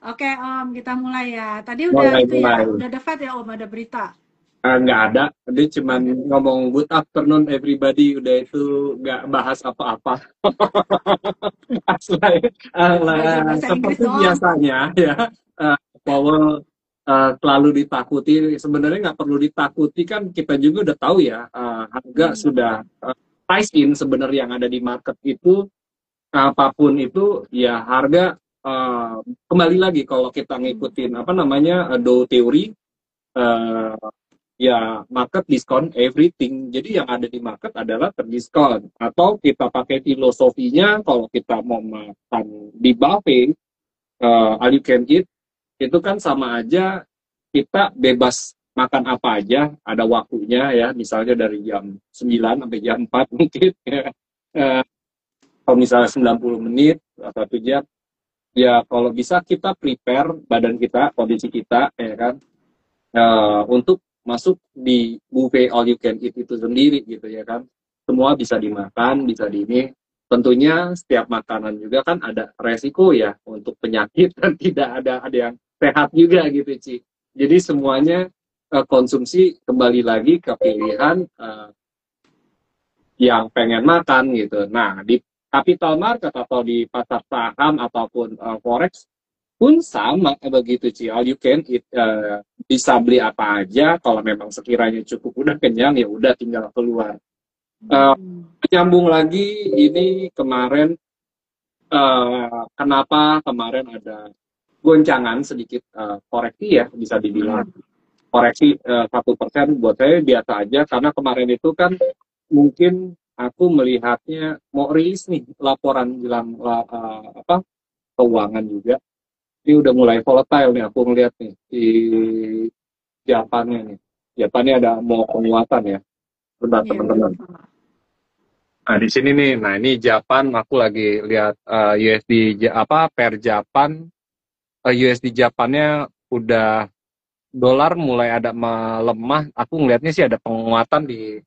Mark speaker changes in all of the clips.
Speaker 1: Oke Om, kita mulai ya. Tadi udah
Speaker 2: Mulai
Speaker 1: itu ya,
Speaker 2: mulai.
Speaker 1: udah The Fed ya Om, ada berita.
Speaker 2: Nggak ada, dia
Speaker 1: Nggak
Speaker 2: cuman
Speaker 1: ada.
Speaker 2: ngomong good afternoon everybody, udah itu nggak bahas apa-apa. Asli,
Speaker 1: Belajar bahasa Inggris
Speaker 2: seperti
Speaker 1: doang.
Speaker 2: biasanya ya. Powell selalu ditakuti, sebenarnya nggak perlu ditakuti, kan kita juga udah tahu ya, harga
Speaker 1: Hmm.
Speaker 2: sudah price in sebenarnya yang ada di market itu, apapun itu ya harga, eh, kembali lagi kalau kita
Speaker 1: Hmm.
Speaker 2: ngikutin apa namanya, Dow teori, eh, ya market discount everything. Jadi yang ada di market adalah terdiskon. Atau kita pakai filosofinya, kalau kita mau makan di buffet, all you can eat, itu kan sama aja kita bebas makan apa aja, ada waktunya ya, misalnya dari jam 9 sampai jam 4 mungkin ya. Eh, Kalau misalnya 90 menit atau 1 jam, ya kalau bisa kita prepare badan kita, kondisi kita ya kan, untuk masuk di buffet all you can eat itu sendiri gitu ya kan. Semua bisa dimakan, bisa di ini. Tentunya setiap makanan juga kan ada resiko ya untuk penyakit dan tidak ada yang sehat juga gitu Ci. Jadi semuanya konsumsi kembali lagi ke pilihan yang pengen makan gitu. Nah, di capital market atau di pasar saham ataupun forex pun sama begitu Ci. All you can eat, bisa beli apa aja, kalau memang sekiranya cukup udah kenyang ya udah tinggal keluar. Eh,
Speaker 1: Hmm.
Speaker 2: Nyambung lagi ini kemarin, kenapa kemarin ada goncangan sedikit, koreksi ya bisa dibilang.
Speaker 1: Hmm.
Speaker 2: Koreksi 1% buat saya biasa aja, karena kemarin itu kan mungkin aku melihatnya mau rilis nih laporan jelang apa keuangan juga. Ini udah mulai volatile nih aku ngeliat nih di Japannya nih. Japannya ada mau penguatan ya. Bentar
Speaker 1: Iya,
Speaker 2: teman-teman. Nah, di sini nih. Nah, ini Japan, aku lagi lihat USD apa per Japan, USD Japannya udah, dolar mulai ada melemah. Aku ngelihatnya sih ada penguatan di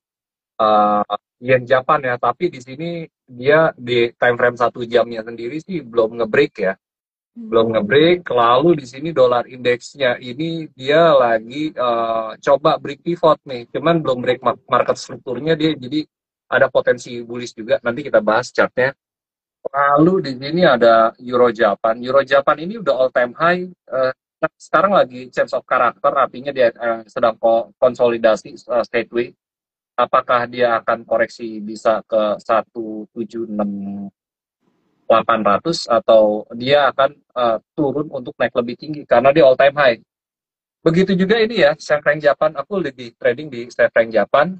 Speaker 2: eh, yen Japan ya, tapi di sini dia di time frame 1 jamnya sendiri sih belum ngebreak ya, belum
Speaker 1: Hmm.
Speaker 2: ngebreak. Lalu di sini dolar indeksnya ini dia lagi coba break pivot nih, cuman belum break market strukturnya dia, jadi ada potensi bullish juga. Nanti kita bahas chartnya. Lalu di sini ada Euro Japan. Euro Japan ini udah all time high. Sekarang lagi change of character, artinya dia sedang konsolidasi sideways. Apakah dia akan koreksi bisa ke 176.800, atau dia akan turun untuk naik lebih tinggi karena dia all time high. Begitu juga ini ya, Sell Frank Japan. Aku lebih trading di Sell Frank Japan.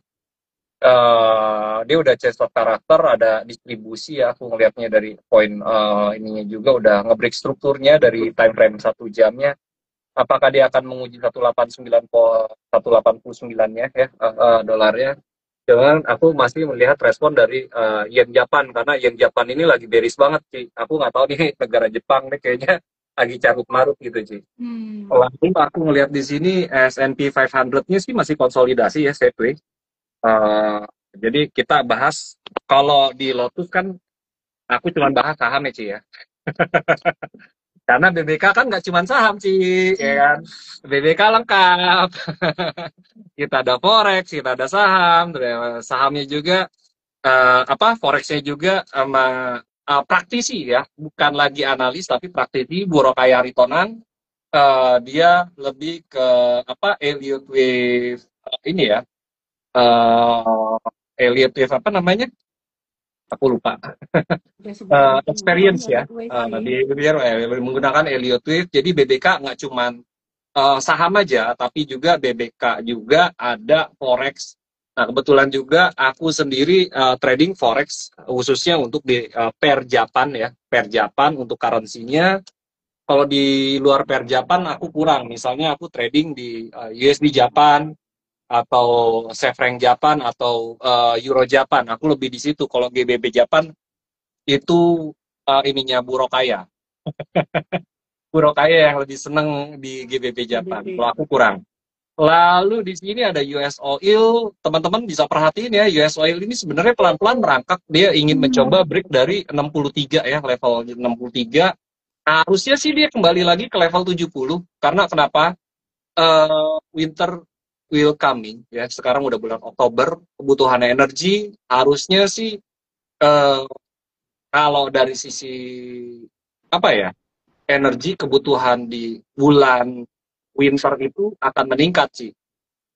Speaker 2: Dia udah change of karakter, ada distribusi ya. Aku ngelihatnya dari poin ininya juga udah ngebreak strukturnya dari time frame 1 jamnya. Apakah dia akan menguji 189 nya ya, dolarnya. Cuman aku masih melihat respon dari yen Japan, karena yen Japan ini lagi bearish banget sih. Aku nggak tahu nih negara Jepang nih kayaknya lagi carut marut gitu sih.
Speaker 1: Hmm.
Speaker 2: Lalu aku ngelihat di sini S&P 500-nya sih masih konsolidasi ya sideways. Uh, jadi kita bahas, kalau di Lotus kan aku cuma bahas saham ya Ci ya. Karena BBK kan nggak cuma saham Ci, ya kan.
Speaker 1: Hmm.
Speaker 2: BBK lengkap. Kita ada forex, kita ada saham, sahamnya juga, apa forexnya juga sama praktisi ya, bukan lagi analis tapi praktisi. Burokaya Ritonan, dia lebih ke apa, Elliott Wave, ini ya, Elliott Wave apa namanya, aku lupa.
Speaker 1: Udah sebutin semua
Speaker 2: Experience ya,
Speaker 1: Elliott Wave sih.
Speaker 2: dia menggunakan Elliott Wave. Jadi BBK nggak cuman saham aja, tapi juga BBK juga ada forex. Nah, kebetulan juga aku sendiri trading forex khususnya untuk di per Japan ya, per Japan untuk currency-nya. Kalau di luar per Japan aku kurang. Misalnya aku trading di USD Japan atau Sefreng Japan atau Euro Japan. Aku lebih di situ. Kalau GBP Japan itu ininya Burokaya. Burokaya yang lebih seneng di GBP Japan. Kalau
Speaker 1: GBP.
Speaker 2: aku kurang. Lalu di sini ada US Oil, teman-teman bisa perhatiin ya, US Oil ini sebenarnya pelan-pelan merangkak, dia ingin mencoba
Speaker 1: Hmm.
Speaker 2: break dari 63 ya, level 63. Harusnya sih dia kembali lagi ke level 70 karena kenapa? Winter will coming ya. Sekarang udah bulan Oktober, kebutuhan energi harusnya sih eh, kalau dari sisi apa ya? Energi kebutuhan di bulan winter itu akan meningkat sih.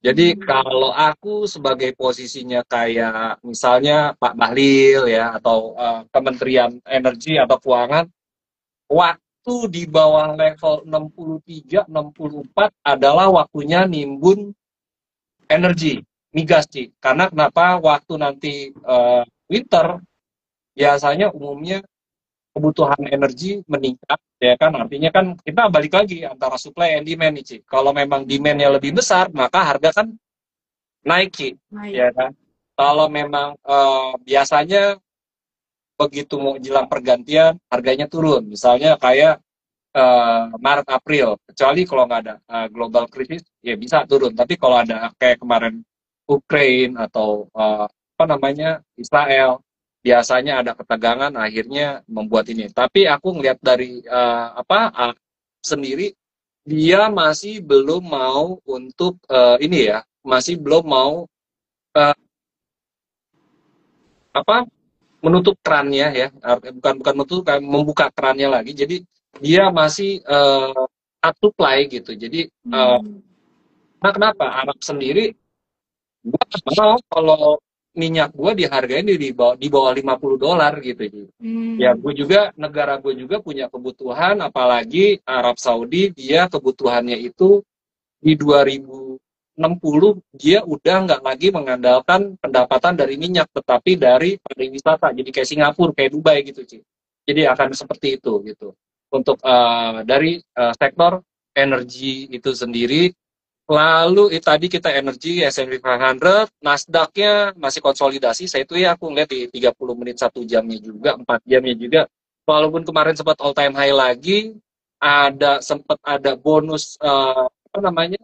Speaker 2: Jadi kalau aku sebagai posisinya kayak misalnya Pak Bahlil ya atau Kementerian Energi atau Keuangan, waktu di bawah level 63, 64 adalah waktunya nimbun energi, migas sih. Karena kenapa waktu nanti winter biasanya umumnya kebutuhan energi meningkat ya kan, artinya kan kita balik lagi antara supply and demand nih Ci. Kalau memang demandnya lebih besar maka harga kan naik Ci,
Speaker 1: Naik.
Speaker 2: ya kan. Kalau memang biasanya begitu mau jelang pergantian harganya turun, misalnya kayak Maret April, kecuali kalau nggak ada global krisis ya bisa turun, tapi kalau ada kayak kemarin Ukraine atau apa namanya Israel, biasanya ada ketegangan akhirnya membuat ini. Tapi aku ngelihat dari sendiri dia masih belum mau untuk ini ya, masih belum mau eh, apa menutup kerannya ya, bukan bukan menutup, kayak membuka kerannya lagi. Jadi dia masih up supply gitu. Jadi nah kenapa Arab sendiri, gua nggak mau kalau minyak gua dihargain di bawah $50 gitu. Ya gue juga, negara gue juga punya kebutuhan, apalagi Arab Saudi dia kebutuhannya itu di 2060 dia udah nggak lagi mengandalkan pendapatan dari minyak tetapi dari pariwisata, jadi kayak Singapura, kayak Dubai gitu Ci. Jadi akan seperti itu gitu untuk dari sektor energi itu sendiri. Lalu tadi kita energi S&P 500, Nasdaq-nya masih konsolidasi. Saya itu ya aku ngeliat di 30 menit 1 jamnya juga, 4 jamnya juga. Walaupun kemarin sempat all time high lagi, sempat ada bonus apa namanya?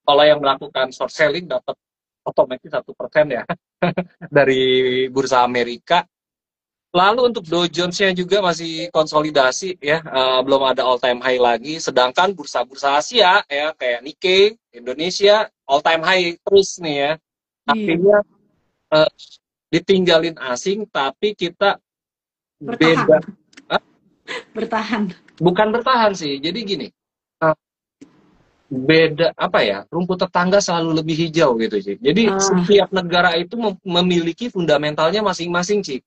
Speaker 2: Kalau yang melakukan short selling dapat otomatis 1% ya dari bursa Amerika. Lalu untuk Dow Jones-nya juga masih konsolidasi ya, belum ada all time high lagi. Sedangkan bursa-bursa Asia ya kayak Nikkei, Indonesia all time high terus nih ya.
Speaker 1: Iya.
Speaker 2: Artinya eh, ditinggalin asing tapi kita
Speaker 1: Bertahan.
Speaker 2: beda. eh,
Speaker 1: Bertahan.
Speaker 2: Bukan bertahan sih. Jadi gini, eh, beda apa ya, rumput tetangga selalu lebih hijau gitu sih. Jadi
Speaker 1: Ah,
Speaker 2: setiap negara itu memiliki fundamentalnya masing-masing sih.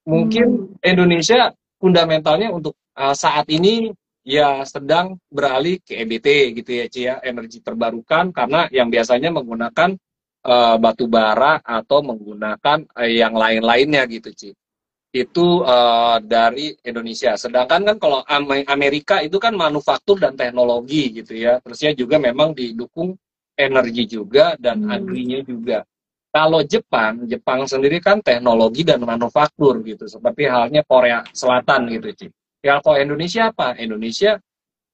Speaker 2: Mungkin
Speaker 1: hmm,
Speaker 2: Indonesia fundamentalnya untuk saat ini ya sedang beralih ke EBT gitu ya Ci ya, energi terbarukan, karena yang biasanya menggunakan batu bara atau menggunakan yang lain-lainnya gitu Ci. Itu dari Indonesia. Sedangkan kan kalau Amerika itu kan manufaktur dan teknologi gitu ya. Terusnya juga memang didukung energi juga dan
Speaker 1: hmm,
Speaker 2: agrinya juga. Kalau Jepang, Jepang sendiri kan teknologi dan manufaktur gitu, seperti halnya Korea Selatan gitu, Ci. Ya kalau Indonesia apa? Indonesia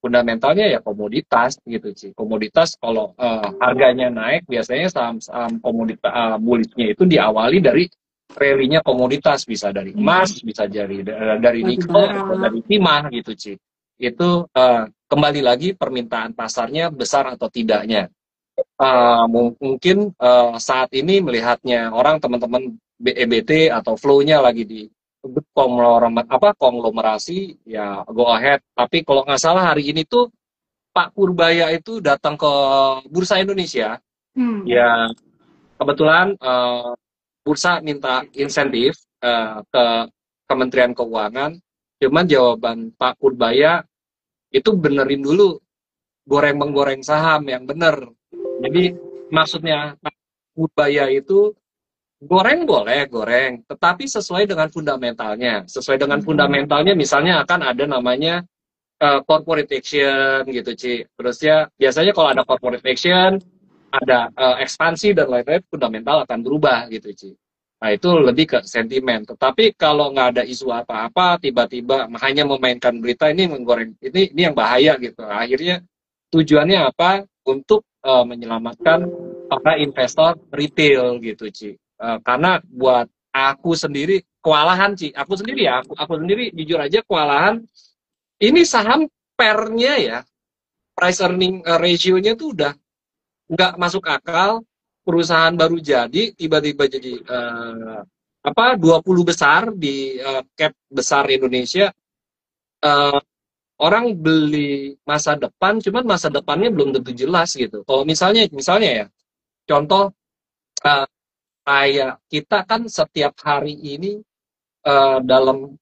Speaker 2: fundamentalnya ya komoditas gitu, Ci. Komoditas kalau harganya naik, biasanya saham-saham komoditas bullishnya itu diawali dari rally-nya komoditas, bisa dari
Speaker 1: hmm.
Speaker 2: emas, bisa dari
Speaker 1: Batu
Speaker 2: nikel
Speaker 1: bara.
Speaker 2: atau dari timah gitu, Ci. Itu kembali lagi permintaan pasarnya besar atau tidaknya. Mungkin saat ini melihatnya orang teman-teman EBT atau flow-nya lagi di konglomerasi ya go ahead. Tapi kalau nggak salah hari ini tuh Pak Purbaya itu datang ke Bursa Indonesia.
Speaker 1: Hmm.
Speaker 2: Ya kebetulan Bursa minta insentif ke Kementerian Keuangan. Cuman jawaban Pak Purbaya itu benerin dulu goreng menggoreng saham yang bener. Jadi maksudnya budaya itu goreng boleh goreng, tetapi sesuai dengan fundamentalnya. Sesuai dengan
Speaker 1: Hmm.
Speaker 2: fundamentalnya misalnya akan ada namanya corporate action gitu, Ci. Terus ya biasanya kalau ada corporate action, ada ekspansi dan lain-lain, fundamental akan berubah gitu, Ci. Nah itu lebih ke sentimen. Tetapi kalau nggak ada isu apa-apa, tiba-tiba hanya memainkan berita, ini menggoreng, ini yang bahaya gitu. Akhirnya tujuannya apa? Untuk menyelamatkan para investor retail gitu, Ci. Karena buat aku sendiri kewalahan, Ci. Aku sendiri ya, aku sendiri jujur aja kewalahan ini saham pernya ya, price earning ratio-nya tuh udah nggak masuk akal. Perusahaan baru jadi tiba-tiba jadi 20 besar di cap besar Indonesia. eh, Orang beli masa depan, cuman masa depannya belum tentu jelas gitu. Kalau misalnya ya, contoh eh, kayak kita kan setiap hari ini dalam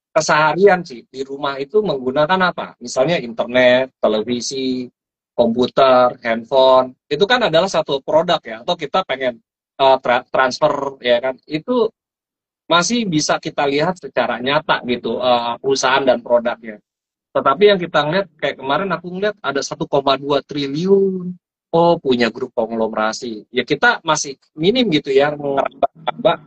Speaker 2: keseharian sih di rumah itu menggunakan apa? Misalnya internet, televisi, komputer, handphone. Itu kan adalah satu produk ya. Atau kita pengen transfer ya kan. Itu masih bisa kita lihat secara nyata gitu perusahaan dan produknya. Tetapi yang kita ngeliat kayak kemarin aku ngeliat ada 1,2 triliun. Oh, punya grup konglomerasi. Ya kita masih minim gitu ya mengeraba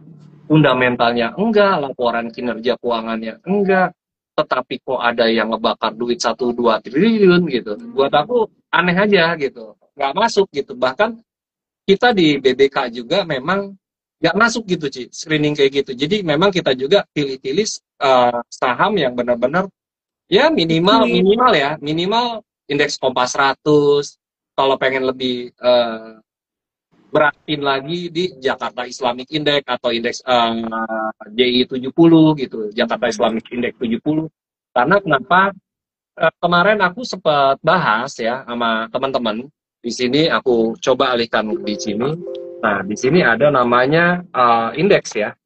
Speaker 2: fundamentalnya enggak, laporan kinerja keuangannya enggak, tetapi kok ada yang ngebakar duit 1-2 triliun gitu. Buat aku aneh aja gitu, nggak masuk gitu. Bahkan kita di BBK juga memang nggak masuk gitu, Ci, screening kayak gitu. Jadi memang kita juga pilih-pilih saham yang benar-benar ya minimal
Speaker 1: Iya.
Speaker 2: minimal ya minimal indeks Kompas 100. Kalau pengen lebih beratin lagi di Jakarta Islamic Index atau indeks JI 70 gitu, Jakarta Islamic Index 70. Karena kenapa kemarin aku sempat bahas ya sama teman-teman di sini, aku coba alihkan di sini. Nah, di sini ada namanya indeks ya.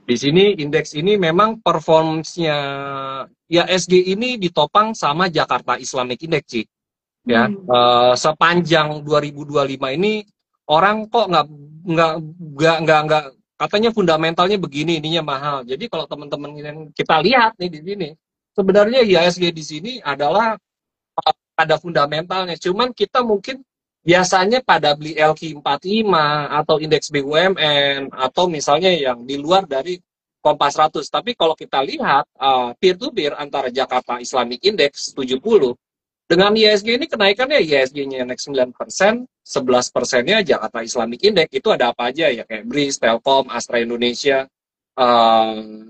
Speaker 2: Di sini indeks ini memang performance-nya ya SG ini ditopang sama Jakarta Islamic Index sih ya. Sepanjang 2025 ini orang kok nggak katanya fundamentalnya begini, ininya mahal. Jadi kalau teman-teman yang kita lihat nih di sini sebenarnya IHSG di sini adalah ada fundamentalnya, cuman kita mungkin biasanya pada beli LQ45 atau indeks BUMN atau misalnya yang di luar dari Kompas 100. Tapi kalau kita lihat peer to peer antara Jakarta Islamic Index 70 dengan IHSG ini kenaikannya, IHSG-nya naik 9%, 11%-nya Jakarta Islamic Index. Itu ada apa aja ya, kayak BRIS, Telkom, Astra Indonesia,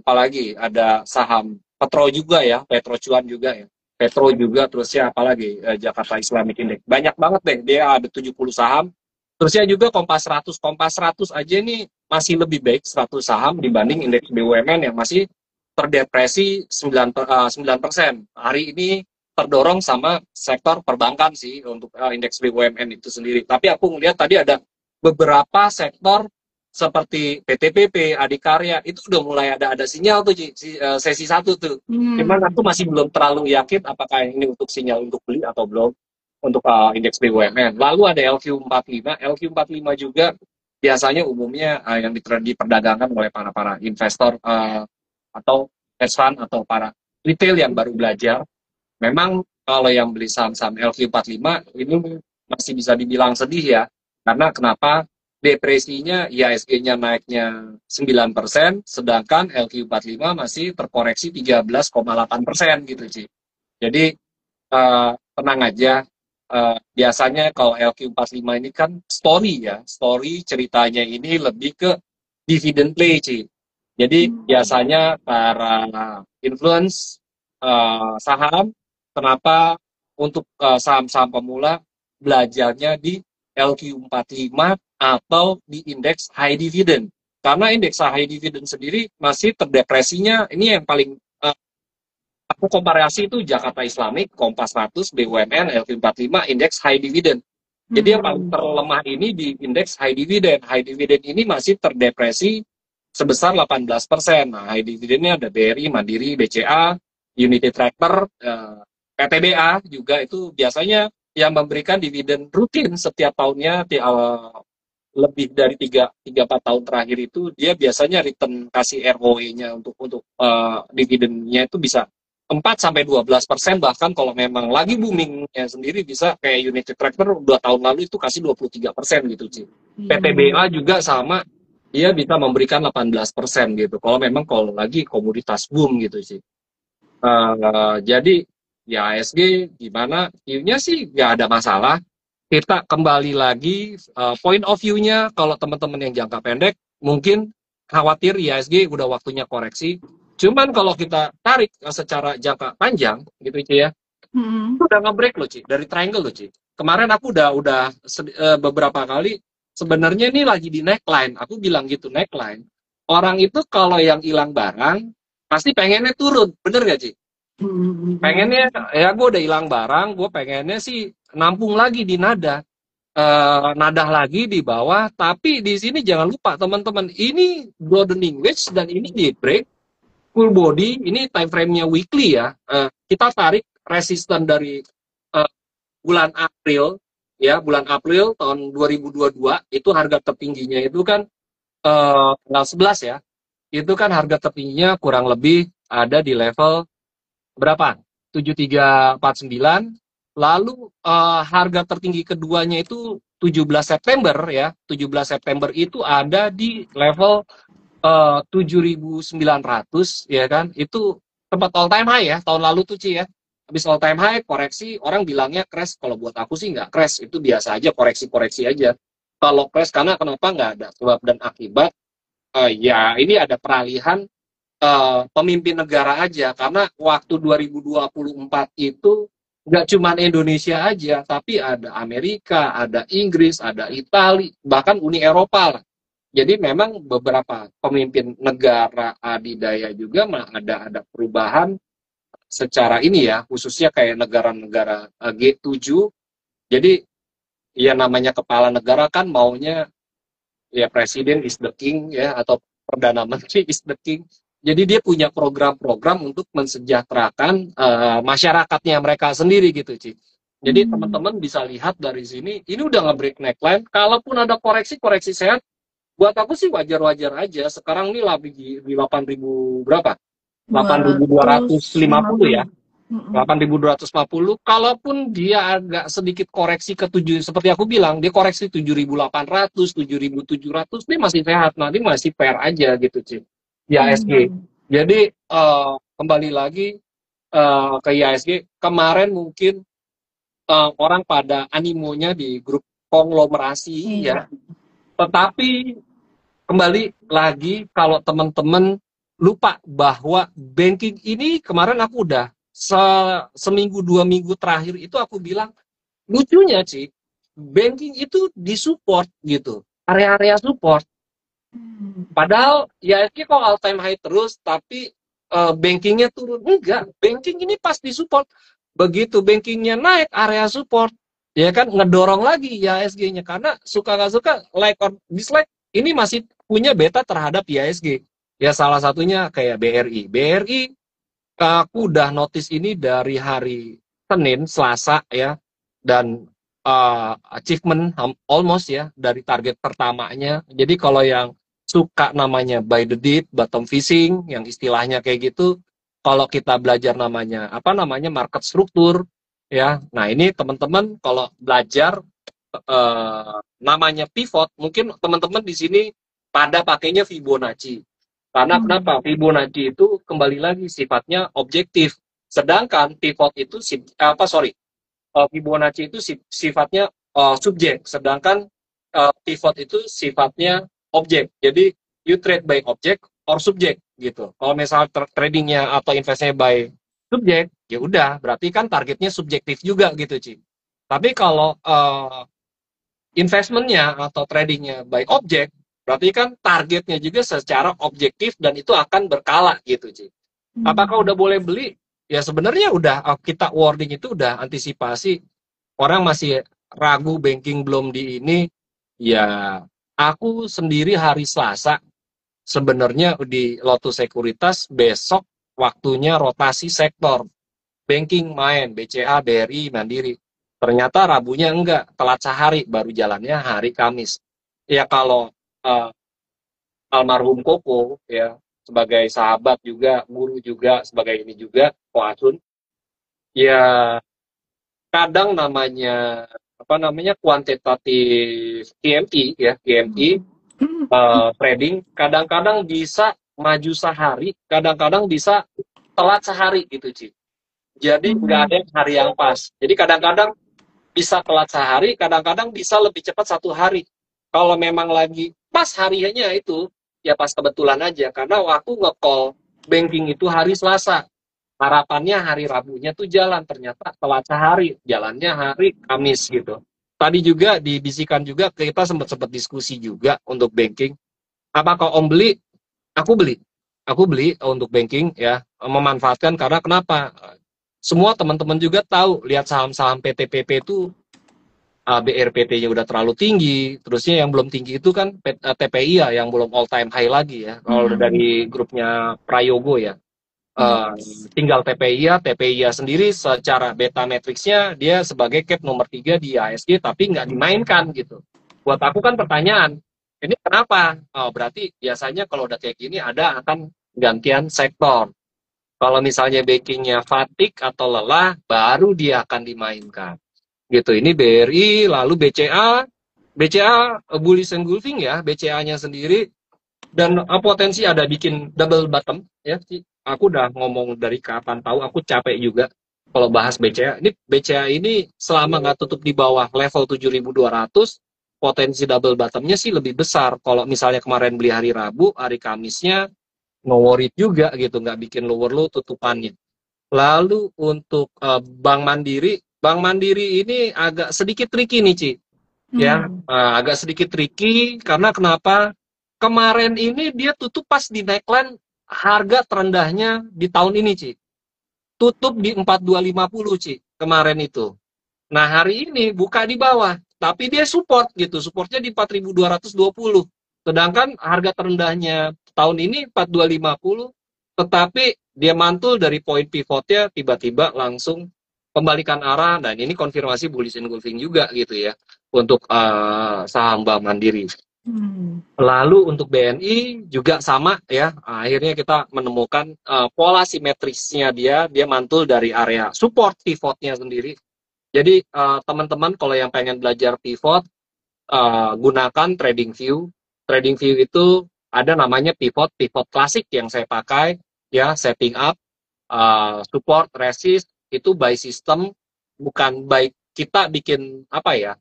Speaker 2: apalagi ada saham Petro juga ya, Petro Cuan juga ya. Petro juga, terusnya apalagi Jakarta Islamic Index. Banyak banget deh, dia ada 70 saham. Terusnya juga Kompas 100. Kompas 100 aja ini masih lebih baik 100 saham dibanding indeks BUMN yang masih terdepresi 9%. Hari ini terdorong sama sektor perbankan sih untuk indeks BUMN itu sendiri. Tapi aku ngelihat tadi ada beberapa sektor seperti PTPP, Adikarya itu udah mulai ada sinyal tuh sesi satu tuh. Cuman aku masih belum terlalu yakin apakah ini untuk sinyal untuk beli atau belum untuk indeks BUMN. Lalu ada LQ45, LQ45 juga biasanya umumnya yang diperdagangkan oleh para investor atau hedge fund atau para retail yang baru belajar. Memang kalau yang beli saham-saham LQ45 ini masih bisa dibilang sedih ya. Karena kenapa? Depresinya IHSG-nya naiknya 9%, sedangkan LQ45 masih terkoreksi 13,8% gitu, Ci. Jadi tenang aja. Biasanya kalau LQ45 ini kan story ya. Story ceritanya ini lebih ke dividend play, Ci. Jadi biasanya para influence saham, kenapa untuk saham-saham pemula belajarnya di LQ45 atau di indeks high dividend. Karena indeks high dividend sendiri masih terdepresinya, ini yang paling aku komparasi itu Jakarta Islamic, Kompas 100, BUMN, LQ45, indeks high dividend. Jadi yang paling terlemah ini di indeks high dividend. High dividend ini masih terdepresi sebesar 18%. Nah, high dividendnya ada BRI, Mandiri, BCA, Unity Tractor, PTBA juga itu biasanya yang memberikan dividen rutin setiap tahunnya lebih dari 3-4 tahun terakhir itu dia biasanya return kasih ROE-nya untuk dividennya itu bisa 4-12%, bahkan kalau memang lagi boomingnya sendiri bisa kayak Unity Tractor 2 tahun lalu itu kasih 23% gitu sih. PTBA juga sama, dia bisa memberikan 18% gitu. Kalau lagi komoditas boom gitu sih. Jadi ya ASG gimana? View-nya sih nggak ada masalah. Kita kembali lagi point of view-nya kalau teman-teman yang jangka pendek mungkin khawatir IHSG udah waktunya koreksi. Cuman kalau kita tarik secara jangka panjang gitu Ci ya,
Speaker 1: Mm-mm.
Speaker 2: itu udah nge-break loh Ci, dari triangle loh Ci. Kemarin aku udah beberapa kali sebenarnya ini lagi di neckline. Aku bilang gitu neckline. Orang itu kalau yang hilang barang pasti pengennya turun, bener gak Ci?
Speaker 1: Mm-mm.
Speaker 2: Pengennya ya gue udah hilang barang, gue pengennya sih nampung lagi di nada. Nadah lagi di bawah, tapi di sini jangan lupa teman-teman, ini broadening wedge dan ini di break full body, ini time frame-nya weekly ya. Kita tarik resisten dari eh, bulan April ya, bulan April tahun 2022 itu harga tertingginya itu kan tanggal 11 ya. Itu kan harga tertingginya kurang lebih ada di level berapa? 7349. Lalu harga tertinggi keduanya itu 17 September ya. 17 September itu ada di level 7.900 ya kan. Itu tempat all time high ya tahun lalu tuh Ci ya. Habis all time high koreksi orang bilangnya crash. Kalau buat aku sih nggak crash, itu biasa aja, koreksi-koreksi aja. Kalau crash karena kenapa nggak ada sebab dan akibat. Ya ini ada peralihan pemimpin negara aja, karena waktu 2024 itu nggak cuma Indonesia aja, tapi ada Amerika, ada Inggris, ada Italia, bahkan Uni Eropa lah. Jadi memang beberapa pemimpin negara adidaya juga ada perubahan secara ini ya, khususnya kayak negara-negara G7. Jadi ya namanya kepala negara kan maunya ya presiden is the king ya, atau perdana menteri is the king. Jadi dia punya program-program untuk mensejahterakan masyarakatnya mereka sendiri gitu, Ci. Jadi teman-teman bisa lihat dari sini, ini udah nge-break neckline. Kalaupun ada koreksi sehat, buat aku sih wajar-wajar aja. Sekarang ini lagi di 8.000 berapa? 8.250 ya.
Speaker 1: 250. Mm-mm.
Speaker 2: 8.250, kalaupun dia agak sedikit koreksi ke 7, seperti aku bilang, dia koreksi 7.800, 7.700, dia masih sehat, nanti masih fair aja gitu sih. IHSG. Jadi kembali lagi ke IHSG, kemarin mungkin orang pada animonya di grup konglomerasi ya,
Speaker 1: Iya.
Speaker 2: tetapi kembali lagi kalau teman-teman lupa bahwa banking ini kemarin aku udah seminggu 2 minggu terakhir itu aku bilang lucunya sih banking itu disupport gitu, area-area support, padahal ya kok all time high terus tapi bankingnya turun, enggak, banking ini pas disupport, begitu bankingnya naik area support ya kan ngedorong lagi ya IHSG-nya, karena suka nggak suka, like or dislike, ini masih punya beta terhadap IHSG ya. Salah satunya kayak BRI aku udah notice ini dari hari Senin, Selasa ya, dan achievement almost ya dari target pertamanya. Jadi kalau yang suka namanya buy the dip, bottom fishing, yang istilahnya kayak gitu, kalau kita belajar namanya apa namanya market struktur ya. Nah ini teman-teman kalau belajar namanya pivot, mungkin teman-teman di sini pada pakainya Fibonacci. Karena kenapa? Fibonacci itu kembali lagi sifatnya objektif. Sedangkan pivot itu Fibonacci itu sifatnya subjek. Sedangkan pivot itu sifatnya objek. Jadi you trade by object or subjek gitu. Kalau misal tradingnya atau investnya by subjek, ya udah berarti kan targetnya subjektif juga gitu, Ci. Tapi kalau investmentnya atau tradingnya by object, berarti kan targetnya juga secara objektif dan itu akan berkala gitu, Ci. Apakah udah boleh beli? Ya sebenarnya udah kita wording itu udah antisipasi. Orang masih ragu banking belum di ini. Ya aku sendiri hari Selasa sebenarnya di Lotus Sekuritas besok waktunya rotasi sektor. Banking main, BCA, BRI, Mandiri. Ternyata Rabunya enggak, telat sehari, baru jalannya hari Kamis. Ya kalau uh, almarhum Koko ya, sebagai sahabat juga, guru juga, sebagai ini juga, Ko Asun, ya kadang namanya apa namanya kuantitatif KMI ya, KMI trading kadang-kadang bisa maju sehari, kadang-kadang bisa telat sehari gitu, Ci. Jadi nggak ada hari yang pas. Jadi kadang-kadang bisa telat sehari, kadang-kadang bisa lebih cepat 1 hari. Kalau memang lagi pas harinya itu, ya pas kebetulan aja. Karena aku nge-call banking itu hari Selasa. Harapannya hari Rabunya tuh jalan, ternyata telat sehari, jalannya hari Kamis gitu. Tadi juga dibisikan juga, kita sempat diskusi juga untuk banking. Apakah Om beli? Aku beli. Aku beli untuk banking ya, memanfaatkan karena kenapa? Semua teman-teman juga tahu, lihat saham-saham PTPP itu BRPT-nya udah terlalu tinggi, terusnya yang belum tinggi itu kan TPI ya, yang belum all time high lagi ya. Kalau dari grupnya Prayogo ya, tinggal TPI sendiri secara beta matrixnya dia sebagai cap nomor 3 di ASG tapi nggak dimainkan gitu. Buat aku kan pertanyaan, ini kenapa? Oh, berarti biasanya kalau udah kayak gini ada akan gantian sektor. Kalau misalnya backingnya fatigue atau lelah, baru dia akan dimainkan. Gitu. Ini BRI, lalu BCA bullish engulfing ya, BCA-nya sendiri dan potensi ada bikin double bottom ya. Aku udah ngomong dari kapan tahu, aku capek juga kalau bahas BCA. Ini BCA ini selama nggak tutup di bawah level 7.200, potensi double bottomnya sih lebih besar. Kalau misalnya kemarin beli hari Rabu, hari Kamisnya no worried juga gitu, nggak bikin lower low tutupannya. Lalu untuk Bank Mandiri ini agak sedikit tricky nih, Ci. Ya, agak sedikit tricky karena kenapa? Kemarin ini dia tutup pas di neckline harga terendahnya di tahun ini, Ci. Tutup di 4250, Ci, kemarin itu. Nah, hari ini buka di bawah, tapi dia support gitu. Supportnya di 4220. Sedangkan harga terendahnya tahun ini 4250, tetapi dia mantul dari poin pivotnya tiba-tiba langsung pembalikan arah, dan ini konfirmasi bullish engulfing juga gitu ya untuk saham Bank Mandiri. Lalu untuk BNI juga sama ya, akhirnya kita menemukan pola simetrisnya dia mantul dari area support pivotnya sendiri. Jadi teman-teman kalau yang pengen belajar pivot, gunakan TradingView. TradingView itu ada namanya pivot klasik yang saya pakai ya, setting up support, resist itu by system, bukan by kita bikin apa ya,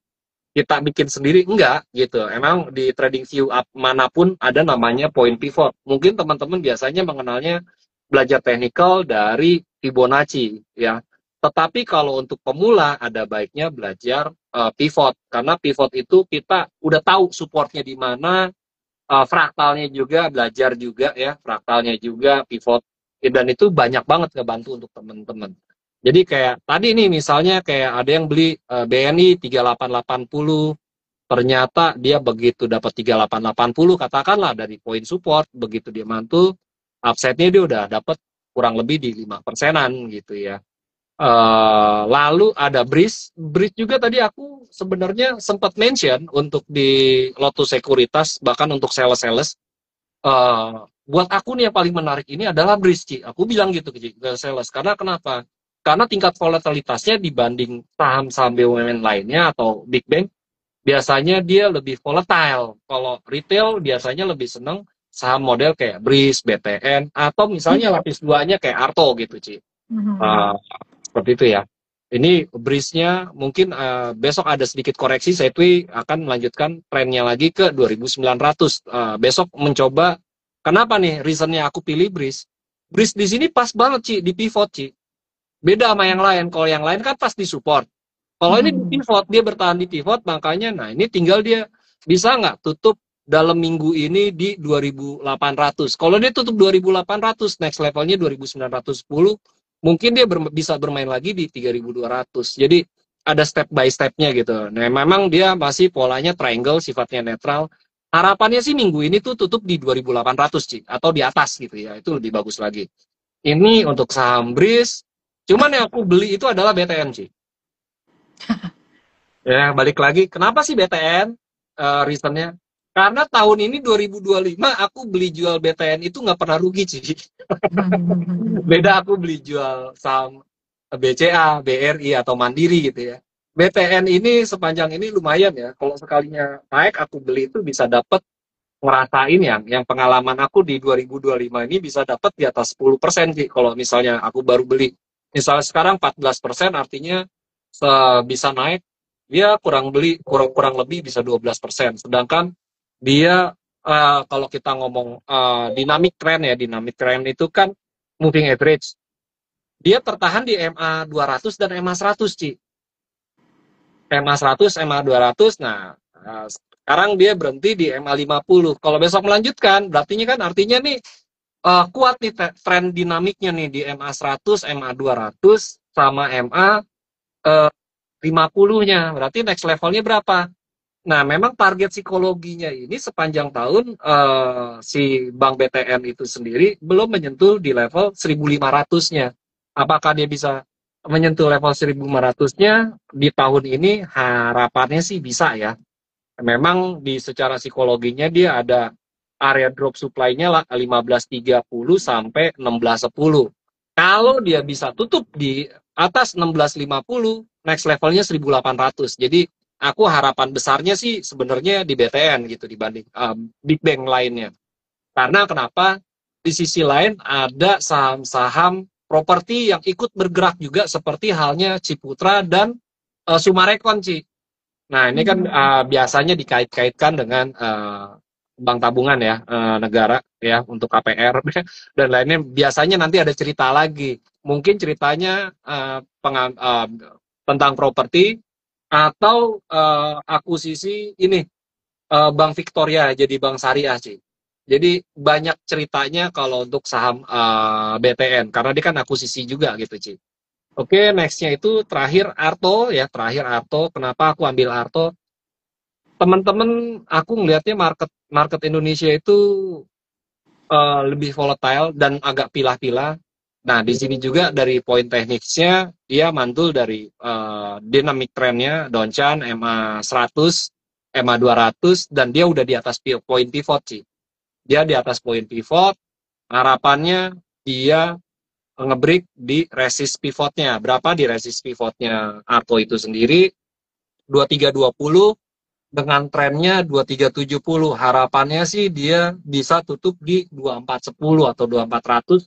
Speaker 2: kita bikin sendiri, enggak gitu. Emang di TradingView manapun ada namanya point pivot. Mungkin teman-teman biasanya mengenalnya belajar technical dari Fibonacci ya. Tetapi kalau untuk pemula ada baiknya belajar pivot, karena pivot itu kita udah tahu supportnya di mana, fraktalnya juga belajar juga ya, fraktalnya juga pivot, dan itu banyak banget ngebantu untuk teman-teman. Jadi kayak tadi nih misalnya kayak ada yang beli BNI 3880, ternyata dia begitu dapat 3880 katakanlah dari poin support, begitu dia mantul upside-nya dia udah dapat kurang lebih di 5%-an gitu ya. Lalu ada Breeze juga tadi aku sebenarnya sempat mention untuk di Lotus Sekuritas, bahkan untuk sales. Buat aku nih yang paling menarik ini adalah Breeze, Ci. Aku bilang gitu ke sales, karena kenapa? Karena tingkat volatilitasnya dibanding saham-saham BUMN lainnya atau Big Bank, biasanya dia lebih volatile. Kalau retail biasanya lebih seneng saham model kayak Breeze, BTN, atau misalnya lapis duanya kayak Arto gitu, Ci. Seperti itu ya. Ini Breeze-nya mungkin besok ada sedikit koreksi, Setwi akan melanjutkan trennya lagi ke 2.900. Besok mencoba, kenapa nih reasonnya aku pilih Breeze? Breeze di sini pas banget, Ci, di pivot, Ci. Beda sama yang lain. Kalau yang lain kan pas di support. Kalau ini di pivot, dia bertahan di pivot, makanya nah ini tinggal dia bisa nggak tutup dalam minggu ini di 2.800. Kalau dia tutup 2.800, next levelnya 2.910, mungkin dia bisa bermain lagi di 3.200. Jadi ada step by stepnya gitu. Nah memang dia masih polanya triangle, sifatnya netral. Harapannya sih minggu ini tuh tutup di 2.800, Ci, atau di atas gitu ya. Itu lebih bagus lagi. Ini untuk saham Breeze. Cuman yang aku beli itu adalah BTN, Ci. Ya, balik lagi. Kenapa sih BTN? Reasonnya. Karena tahun ini 2025 aku beli jual BTN itu nggak pernah rugi, Ci. Beda aku beli jual saham BCA, BRI, atau Mandiri gitu ya. BTN ini sepanjang ini lumayan ya. Kalau sekalinya naik aku beli itu bisa dapat, ngerasain yang pengalaman aku di 2025 ini bisa dapat di atas 10% sih kalau misalnya aku baru beli. Misalnya sekarang 14%, artinya bisa naik dia kurang lebih bisa 12%. Sedangkan dia kalau kita ngomong dynamic trend ya, dynamic trend itu kan moving average. Dia tertahan di MA 200 dan MA 100, Ci. MA 100, MA 200, nah sekarang dia berhenti di MA 50. Kalau besok melanjutkan, artinya nih kuat nih tren dinamiknya nih di MA 100, MA 200, sama MA 50-nya. Berarti next levelnya berapa? Nah, memang target psikologinya ini sepanjang tahun si Bank BTN itu sendiri belum menyentuh di level 1.500-nya. Apakah dia bisa menyentuh level 1.500-nya di tahun ini? Harapannya sih bisa ya. Memang di secara psikologinya dia ada area drop supply-nya lah 15.30 sampai 16.10. Kalau dia bisa tutup di atas 16.50, next levelnya 1.800. Jadi aku harapan besarnya sih sebenarnya di BTN gitu dibanding big bank lainnya. Karena kenapa? Di sisi lain ada saham-saham properti yang ikut bergerak juga seperti halnya Ciputra dan Sumarekon, Ci. Nah, ini kan biasanya dikait-kaitkan dengan bank tabungan ya, negara ya untuk KPR dan lainnya. Biasanya nanti ada cerita lagi. Mungkin ceritanya tentang properti atau akuisisi ini Bank Victoria jadi Bank Syariah sih. Jadi banyak ceritanya kalau untuk saham BTN karena dia kan akuisisi juga gitu, Ci. Oke, nextnya itu terakhir Arto ya, terakhir Arto. Kenapa aku ambil Arto? Teman-teman, aku ngelihatnya market market Indonesia itu lebih volatile dan agak pilah-pilah. Nah, di sini juga dari poin teknisnya dia mantul dari dynamic trendnya downtrend MA 100, MA 200 dan dia udah di atas poin pivot sih. Dia di atas poin pivot. Harapannya dia ngebreak di resist pivotnya. Berapa di resist pivotnya Arto itu sendiri? 2320 dengan trennya 2370. Harapannya sih dia bisa tutup di 2410 atau 2400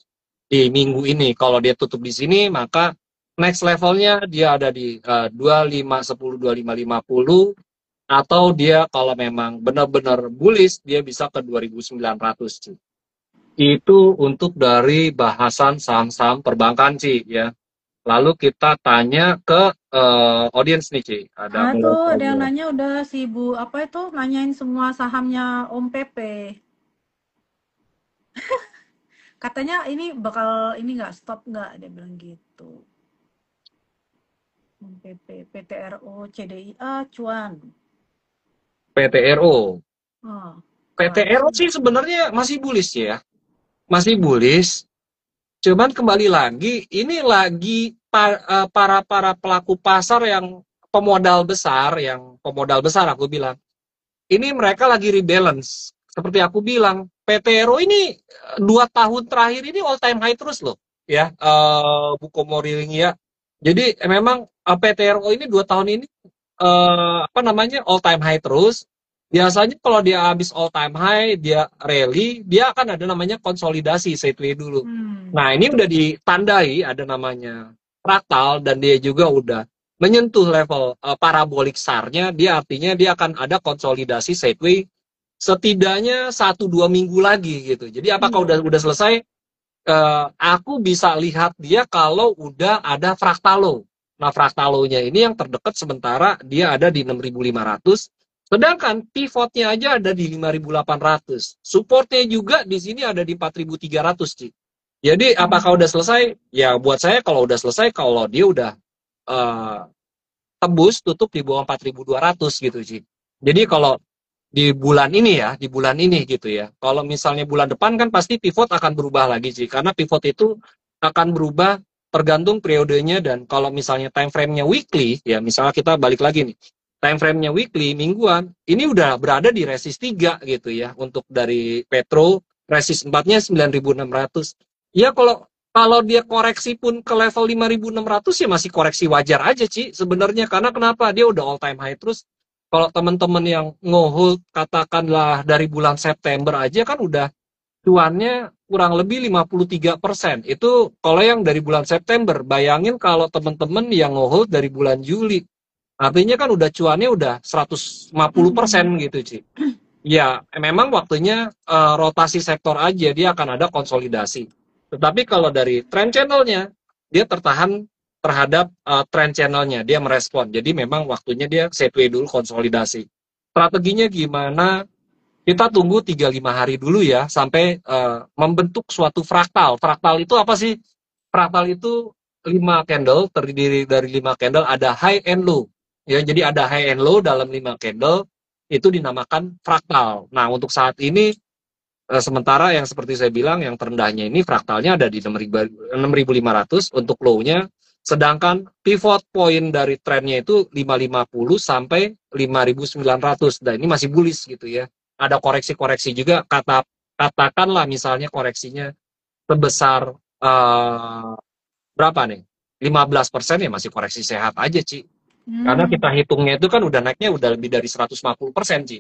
Speaker 2: di minggu ini. Kalau dia tutup di sini, maka next levelnya dia ada di 2510, 2550 atau dia kalau memang benar-benar bullish dia bisa ke 2900, Ci. Itu untuk dari bahasan saham-saham perbankan, Ci, ya. Lalu kita tanya ke audience nih, Ci. Ada mulai
Speaker 1: Tuh ada yang
Speaker 2: tanya.
Speaker 1: nanya udah sibuk apa itu nanyain semua sahamnya Om Pepe. Katanya ini bakal ini nggak stop nggak dia bilang gitu. Om Pepe, PTRO, CDIA, cuan.
Speaker 2: PTRO.
Speaker 1: Oh, cuan.
Speaker 2: PTRO sih sebenarnya masih bullish ya. Masih bullish. Cuman kembali lagi, ini lagi para pelaku pasar yang pemodal besar aku bilang. Ini mereka lagi rebalance. Seperti aku bilang, PTRO ini 2 tahun terakhir ini all time high terus loh. Ya, Bukomori ya. Jadi memang PTRO ini 2 tahun ini apa namanya all time high terus. Biasanya kalau dia habis all time high, dia rally, dia akan ada namanya konsolidasi sideways dulu. Nah, ini udah ditandai ada namanya fraktal dan dia juga udah menyentuh level parabolik SAR-nya, dia artinya dia akan ada konsolidasi sideways setidaknya 1-2 minggu lagi gitu. Jadi apakah udah selesai? Aku bisa lihat dia kalau udah ada fraktalo. Nah, fraktalonya ini yang terdekat sementara dia ada di 6.500, sedangkan pivotnya aja ada di 5.800. Supportnya juga di sini ada di 4.300, Ci. Jadi apakah udah selesai? Ya buat saya kalau udah selesai, kalau dia udah uh, tembus tutup di bawah 4.200 gitu, Ci. Jadi kalau di bulan ini ya, di bulan ini gitu ya. Kalau misalnya bulan depan kan pasti pivot akan berubah lagi sih, karena pivot itu akan berubah tergantung periodenya dan kalau misalnya time frame-nya weekly, ya misalnya kita balik lagi nih, time frame-nya weekly, mingguan, ini udah berada di resist 3 gitu ya, untuk dari Petro, resist 4-nya 9.600. Ya kalau dia koreksi pun ke level 5.600 ya masih koreksi wajar aja Ci sebenarnya, karena kenapa dia udah all time high terus. Kalau teman-teman yang ngehold katakanlah dari bulan September aja kan udah cuannya kurang lebih 53%. Itu kalau yang dari bulan September. Bayangin kalau teman-teman yang ngehold dari bulan Juli. Artinya kan udah cuannya udah 150% gitu, Ci. Ya, memang waktunya rotasi sektor aja, dia akan ada konsolidasi. Tetapi kalau dari trend channel-nya, dia tertahan terhadap trend channel-nya, dia merespon. Jadi memang waktunya dia setway dulu konsolidasi. Strateginya gimana? Kita tunggu 3-5 hari dulu ya, sampai membentuk suatu fraktal. Fraktal itu apa sih? Fraktal itu 5 candle, terdiri dari 5 candle, ada high and low. Ya, jadi ada high and low dalam 5 candle, itu dinamakan fraktal. Nah, untuk saat ini, sementara yang seperti saya bilang, yang terendahnya ini fraktalnya ada di 6.500 untuk low-nya, sedangkan pivot point dari trennya itu 550 sampai 5.900, dan ini masih bullish gitu ya. Ada koreksi-koreksi juga, katakanlah misalnya koreksinya sebesar berapa nih? 15% ya masih koreksi sehat aja, Ci. Karena kita
Speaker 1: Hmm.
Speaker 2: hitungnya itu kan udah naiknya udah lebih dari 150%, Ci.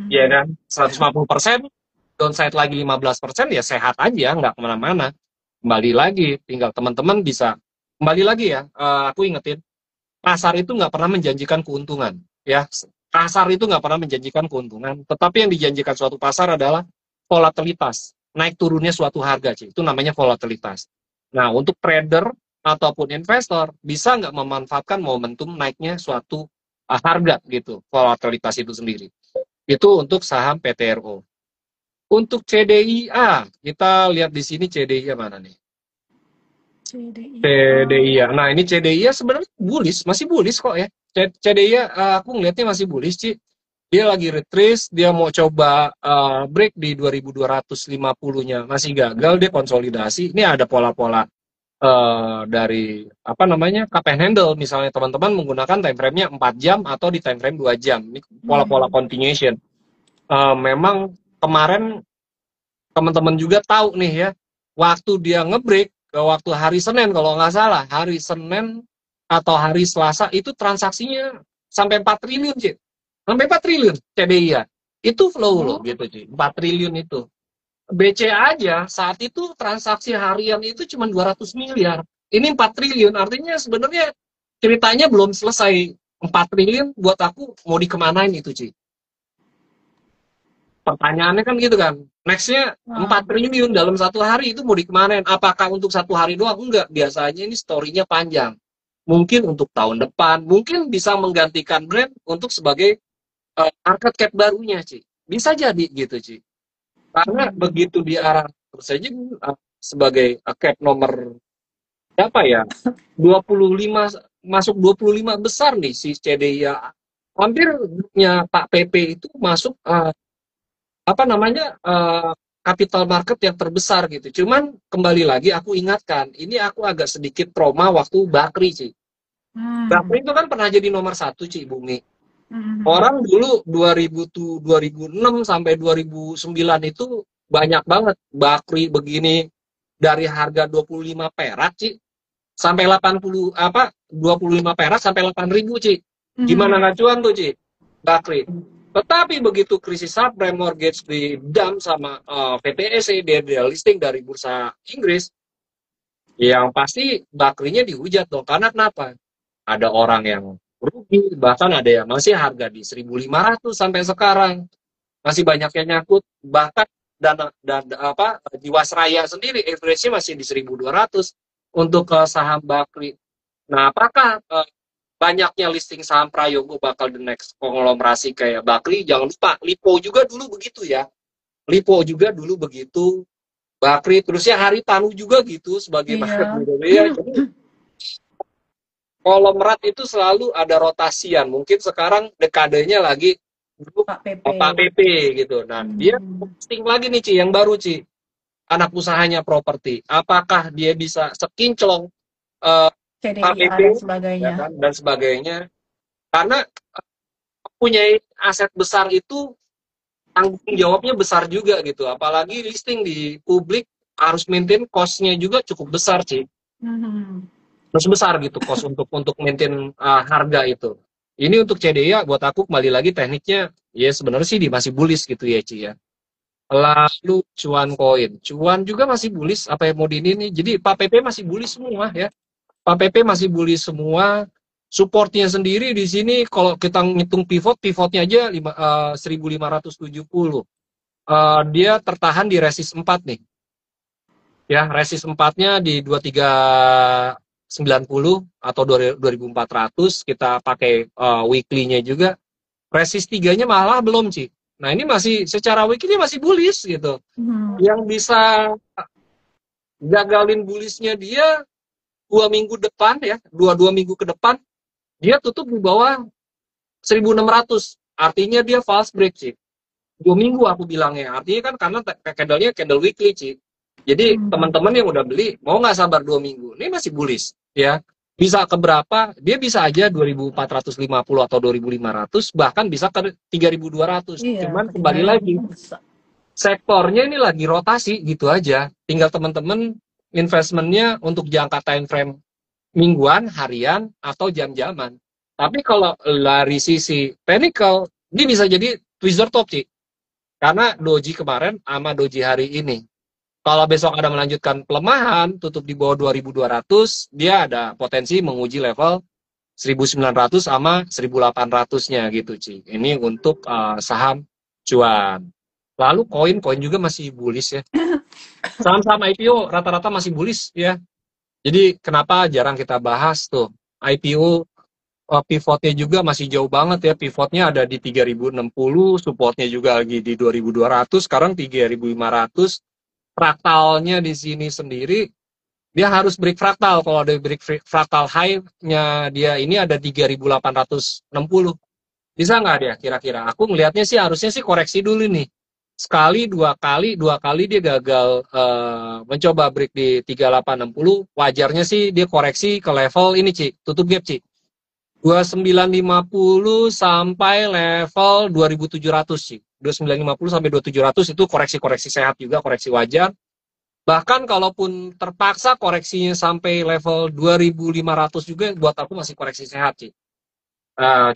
Speaker 2: Iya
Speaker 1: Hmm.
Speaker 2: kan? 150%, downside lagi 15%, ya sehat aja, nggak kemana-mana. Kembali lagi, tinggal teman-teman bisa, kembali lagi ya, aku ingetin, pasar itu nggak pernah menjanjikan keuntungan. Ya, pasar itu nggak pernah menjanjikan keuntungan, tetapi yang dijanjikan suatu pasar adalah volatilitas, naik turunnya suatu harga, Ci. Itu namanya volatilitas. Nah, untuk trader ataupun investor, bisa nggak memanfaatkan momentum naiknya suatu harga gitu, volatilitas itu sendiri. Itu untuk saham PTRO. Untuk CDIA, kita lihat di sini CDIA mana nih?
Speaker 1: CDIA.
Speaker 2: CDIA. Nah, ini CDIA sebenarnya bullish, masih bullish kok ya. CDIA aku ngelihatnya masih bullish, Ci. Dia lagi retrace, dia mau coba break di 2250-nya. Masih gagal, dia konsolidasi. Ini ada pola-pola dari apa namanya? Cup and handle, misalnya teman-teman menggunakan time frame-nya 4 jam atau di time frame 2 jam. Ini pola-pola
Speaker 1: Hmm.
Speaker 2: continuation. Memang kemarin teman-teman juga tahu nih ya, waktu dia ngebreak ke waktu hari Senin, kalau nggak salah hari Senin atau hari Selasa, itu transaksinya sampai 4 triliun, Cik. Sampai 4 triliun CDI ya. Itu flow loh
Speaker 1: Oh,
Speaker 2: gitu, Cik. 4 triliun itu. BC aja saat itu transaksi harian itu cuma 200 miliar. Ini 4 triliun, artinya sebenarnya ceritanya belum selesai. 4 triliun buat aku mau dikemanain itu, Cik. Pertanyaannya kan gitu kan. Nextnya 4
Speaker 1: ah,
Speaker 2: triliun dalam satu hari itu mau dikemanain? Apakah untuk satu hari doang? Enggak. Biasanya ini story-nya panjang. Mungkin untuk tahun depan, mungkin bisa menggantikan brand untuk sebagai market cap barunya, Ci. Bisa jadi gitu, Ci. Karena
Speaker 1: hmm.
Speaker 2: begitu di arah saja sebagai cap nomor berapa ya? 25, masuk 25 besar nih si CDIA. Hampir punya Pak PP itu masuk apa namanya, capital market yang terbesar gitu. Cuman kembali lagi aku ingatkan, ini aku agak sedikit trauma waktu Bakri, Ci.
Speaker 1: Hmm.
Speaker 2: Bakri itu kan pernah jadi nomor satu, Ci, Bumi.
Speaker 1: Hmm.
Speaker 2: Orang dulu 2006 sampai 2009 itu banyak banget Bakri begini, dari harga 25 perak, Ci, sampai 80 apa 25 perak sampai 8.000, Ci. Gimana
Speaker 1: Hmm.
Speaker 2: nggak cuan tuh, Ci? Bakri. Tetapi begitu krisis subprime mortgage di dump sama PTSE, dia listing dari bursa Inggris, yang pasti Bakrinya dihujat dong. Karena kenapa? Ada orang yang rugi, bahkan ada yang masih harga di 1.500 sampai sekarang. Masih banyak yang nyangkut, bahkan dana dan apa Jiwasraya sendiri average-nya masih di 1.200 untuk saham Bakri. Nah, apakah banyaknya listing saham Prayogo bakal the next konglomerasi kayak Bakri? Jangan lupa, Lipo juga dulu begitu ya. Lipo juga dulu begitu, Bakri, terusnya Hari Tanu juga gitu sebagai market
Speaker 1: Iya.
Speaker 2: leader ya. Jadi konglomerat itu selalu ada rotasian. Mungkin sekarang dekadenya lagi grup
Speaker 1: Pak PP.
Speaker 2: Pak PP gitu. Nah, dia
Speaker 1: Hmm.
Speaker 2: listing lagi nih, Ci, yang baru, Ci. Anak usahanya properti. Apakah dia bisa sekinclong eh, Pak
Speaker 1: CDIA
Speaker 2: PP
Speaker 1: dan
Speaker 2: ya
Speaker 1: sebagainya.
Speaker 2: kan dan sebagainya? Karena punya aset besar itu tanggung jawabnya besar juga gitu. Apalagi listing di publik harus maintain cost-nya juga cukup besar, Ci.
Speaker 1: Hmm.
Speaker 2: Terus besar gitu cost untuk maintain harga itu. Ini untuk CDI buat aku kembali lagi tekniknya ya sebenarnya sih di masih bullish gitu ya, Ci ya. Lalu cuan koin, cuan juga masih bullish, apa yang mau di ini nih. Jadi Pak PP masih bullish semua ya. Pak PP masih bullish semua. Supportnya sendiri di sini kalau kita ngitung pivotnya aja 1570. Dia tertahan di resist 4 nih. Ya, resist 4-nya di 2390 atau 2400. Kita pakai weekly-nya juga. Resist 3-nya malah belum, Ci. Nah, ini masih secara weekly masih bullish gitu. Yang bisa gagalin bullishnya dia 2 minggu depan ya, dua minggu ke depan dia tutup di bawah 1600. Artinya dia false break, Ci. 2 minggu aku bilangnya. Artinya kan karena candle-nya candle weekly, Ci. Jadi teman-teman yang udah beli mau nggak sabar 2 minggu? Ini masih bullish, ya. Bisa ke berapa? Dia bisa aja 2450 atau 2500, bahkan bisa ke 3200.
Speaker 1: Iya,
Speaker 2: Cuman kembali
Speaker 1: ketinggalan
Speaker 2: lagi,
Speaker 1: bisa.
Speaker 2: sektornya ini lagi rotasi gitu aja. Tinggal teman-teman investmentnya untuk jangka time frame mingguan, harian, atau jam-jaman. Tapi kalau dari sisi technical, ini bisa jadi tweezer top, Ci. Karena doji kemarin sama doji hari ini. Kalau besok ada melanjutkan pelemahan, tutup di bawah 2200, dia ada potensi menguji level 1900 sama 1800-nya gitu, Ci. Ini untuk saham cuan. Lalu koin juga masih bullish ya. Saham-saham IPO rata-rata masih bullish ya. Jadi kenapa jarang kita bahas tuh. IPO pivotnya juga masih jauh banget ya. Pivotnya ada di 3060, supportnya juga lagi di 2200, sekarang 3500. Fraktalnya di sini sendiri dia harus break fraktal. Kalau ada break fraktal high-nya dia ini ada 3860. Bisa nggak dia kira-kira? Aku ngelihatnya sih harusnya sih koreksi dulu nih. Sekali, dua kali dia gagal mencoba break di 3860. Wajarnya sih dia koreksi ke level ini, Ci. Tutup gap, Ci. 2950 sampai level 2700, Ci. 2950 sampai 2700 itu koreksi-koreksi sehat juga, koreksi wajar. Bahkan kalaupun terpaksa koreksinya sampai level 2500 juga, buat aku masih koreksi sehat, Ci.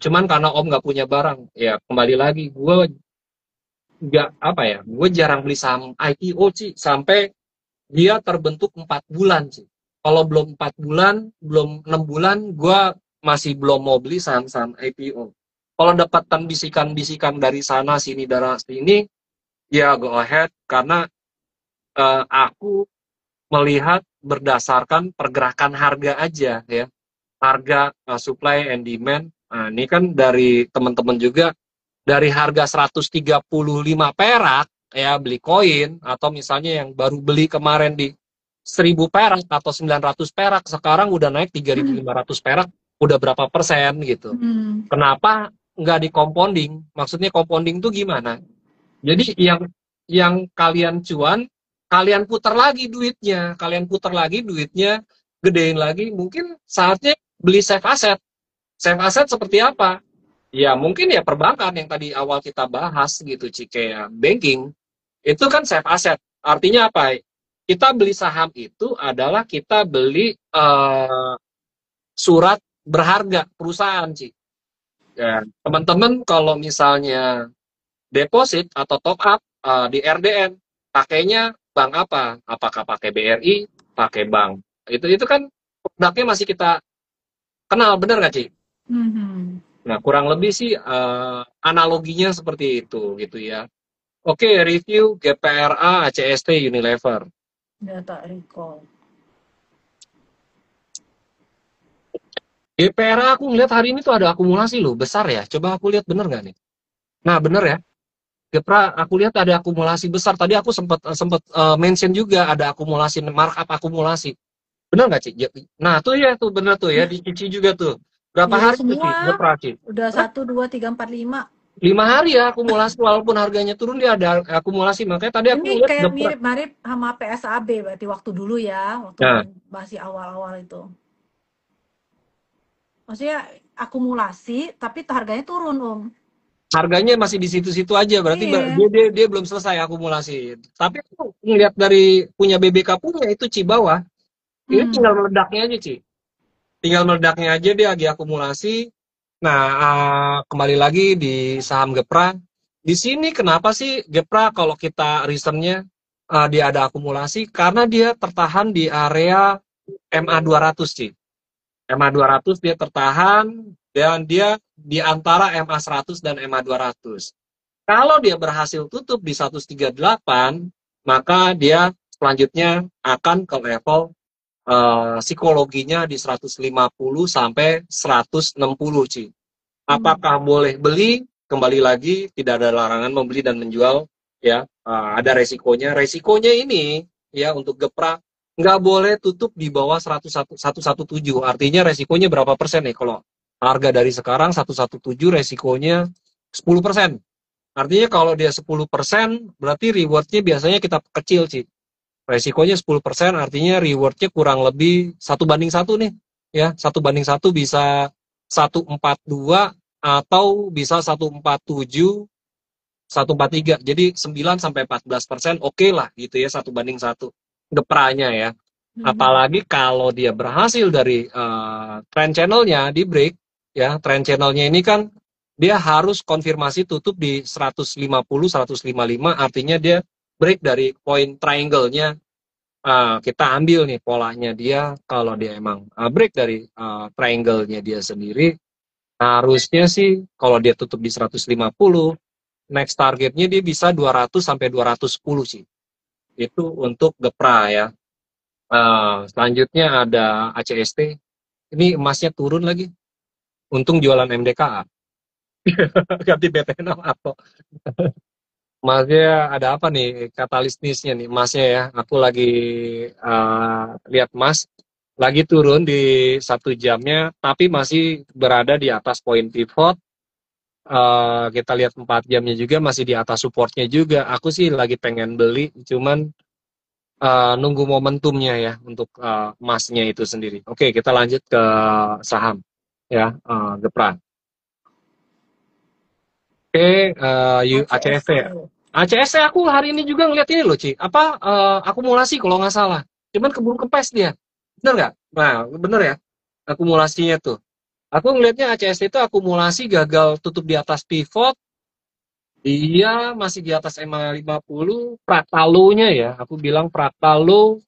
Speaker 2: Cuman karena Om nggak punya barang, ya kembali lagi, gue jarang beli saham IPO, Ci, sampai dia terbentuk 4 bulan, Ci. Kalau belum 4 bulan, belum 6 bulan, gue masih belum mau beli saham-saham IPO. Kalau dapatkan bisikan-bisikan dari sana sini dari sini, ya go ahead, karena aku melihat berdasarkan pergerakan harga aja ya, harga supply and demand. Nah, ini kan dari teman-teman juga dari harga 135 perak ya beli koin, atau misalnya yang baru beli kemarin di 1000 perak atau 900 perak, sekarang udah naik 3500 perak, udah berapa persen gitu. Kenapa nggak di compounding? Maksudnya compounding tuh gimana? Jadi yang kalian cuan, kalian putar lagi duitnya, gedein lagi, mungkin saatnya beli safe asset. Safe asset seperti apa? Ya mungkin ya perbankan yang tadi awal kita bahas gitu, Ci, kayak banking. Itu kan safe asset. Artinya apa? Kita beli saham itu adalah kita beli surat berharga perusahaan, Ci. Ya, teman-teman kalau misalnya deposit atau top up di RDN, pakainya bank apa? Apakah pakai BRI, pakai bank? Itu kan produknya masih kita kenal, bener nggak, Ci? Nah, kurang lebih sih analoginya seperti itu gitu ya. Oke, review GPRA, ACST, Unilever.
Speaker 1: Ya tak recall.
Speaker 2: GPRA aku ngeliat hari ini tuh ada akumulasi loh, besar ya. Coba aku lihat bener nggak nih? Nah, bener ya. GPRA aku lihat ada akumulasi besar. Tadi aku sempat mention juga ada akumulasi, markup akumulasi. Bener nggak, Ci? Nah, tuh ya, tuh bener tuh ya, dicuci juga tuh. Berapa
Speaker 1: Biru
Speaker 2: hari tuh, Ci?
Speaker 1: semua.
Speaker 2: GPRA, Ci?
Speaker 1: Udah 1, 2, 3, 4, 5.
Speaker 2: 5 hari ya akumulasi, walaupun harganya turun dia ada akumulasi. Makanya tadi aku
Speaker 1: Ini
Speaker 2: ngeliat
Speaker 1: kayak
Speaker 2: GPRA.
Speaker 1: mirip-mirip sama PSAB berarti waktu dulu ya, waktu
Speaker 2: Nah,
Speaker 1: masih awal-awal itu. Maksudnya akumulasi tapi harganya turun, Om.
Speaker 2: harganya masih di situ-situ aja, berarti
Speaker 1: Iya.
Speaker 2: dia belum selesai akumulasi. Tapi aku ngeliat dari punya BBK punya itu, Ci, bawah. Ini tinggal meledaknya aja, Ci. Tinggal meledaknya aja dia lagi akumulasi. Nah, kembali lagi di saham Gepra. Di sini kenapa sih Gepra kalau kita reasonnya dia ada akumulasi? Karena dia tertahan di area MA 200, Ci.
Speaker 3: MA 200 dia tertahan, dan dia di antara MA 100 dan MA 200. Kalau dia berhasil tutup di 138, maka dia selanjutnya akan ke level psikologinya di 150 sampai 160, Ci. Apakah boleh beli? Kembali lagi, tidak ada larangan membeli dan menjual, ya. Ada resikonya. Resikonya ini, ya, untuk geprak nggak boleh tutup di bawah 117. Artinya resikonya berapa persen nih? Kalau harga dari sekarang 117, resikonya 10%. Artinya kalau dia 10%, berarti rewardnya biasanya kita kecil, sih. Resikonya 10%, artinya rewardnya kurang lebih 1:1 nih. Ya, 1:1 bisa 142 atau bisa 147, 143. Jadi 9 sampai 14% oke lah gitu ya, 1:1 gepranya ya. Apalagi kalau dia berhasil dari trend channelnya di break, ya, trend channelnya ini kan dia harus konfirmasi tutup di 150, 155, artinya dia break dari poin triangle-nya. Kita ambil nih polanya dia, kalau dia emang break dari triangle-nya dia sendiri, harusnya sih kalau dia tutup di 150, next targetnya dia bisa 200 sampai 210 sih. Itu untuk Gepra ya. Selanjutnya ada ACST. Ini emasnya turun lagi. Untung jualan MDKA. Ganti BT6 atau emasnya ada apa nih katalisnisnya nih emasnya ya. Aku lagi lihat emas lagi turun di 1 jamnya, tapi masih berada di atas poin pivot. Kita lihat 4 jamnya juga masih di atas supportnya juga. Aku sih lagi pengen beli, cuman nunggu momentumnya ya untuk emasnya itu sendiri. Oke, kita lanjut ke saham ya, Gepra. Oke, ACST ya.
Speaker 1: ACST.
Speaker 3: ACST aku hari ini juga ngeliat ini loh, Ci. Apa akumulasi kalau nggak salah. Cuman keburu kempes dia. Bener nggak? Nah, bener ya. Akumulasinya tuh. Aku ngelihatnya ACST itu akumulasi gagal tutup di atas pivot. Dia masih di atas EMA 50. Praktalonya ya. Aku bilang praktalo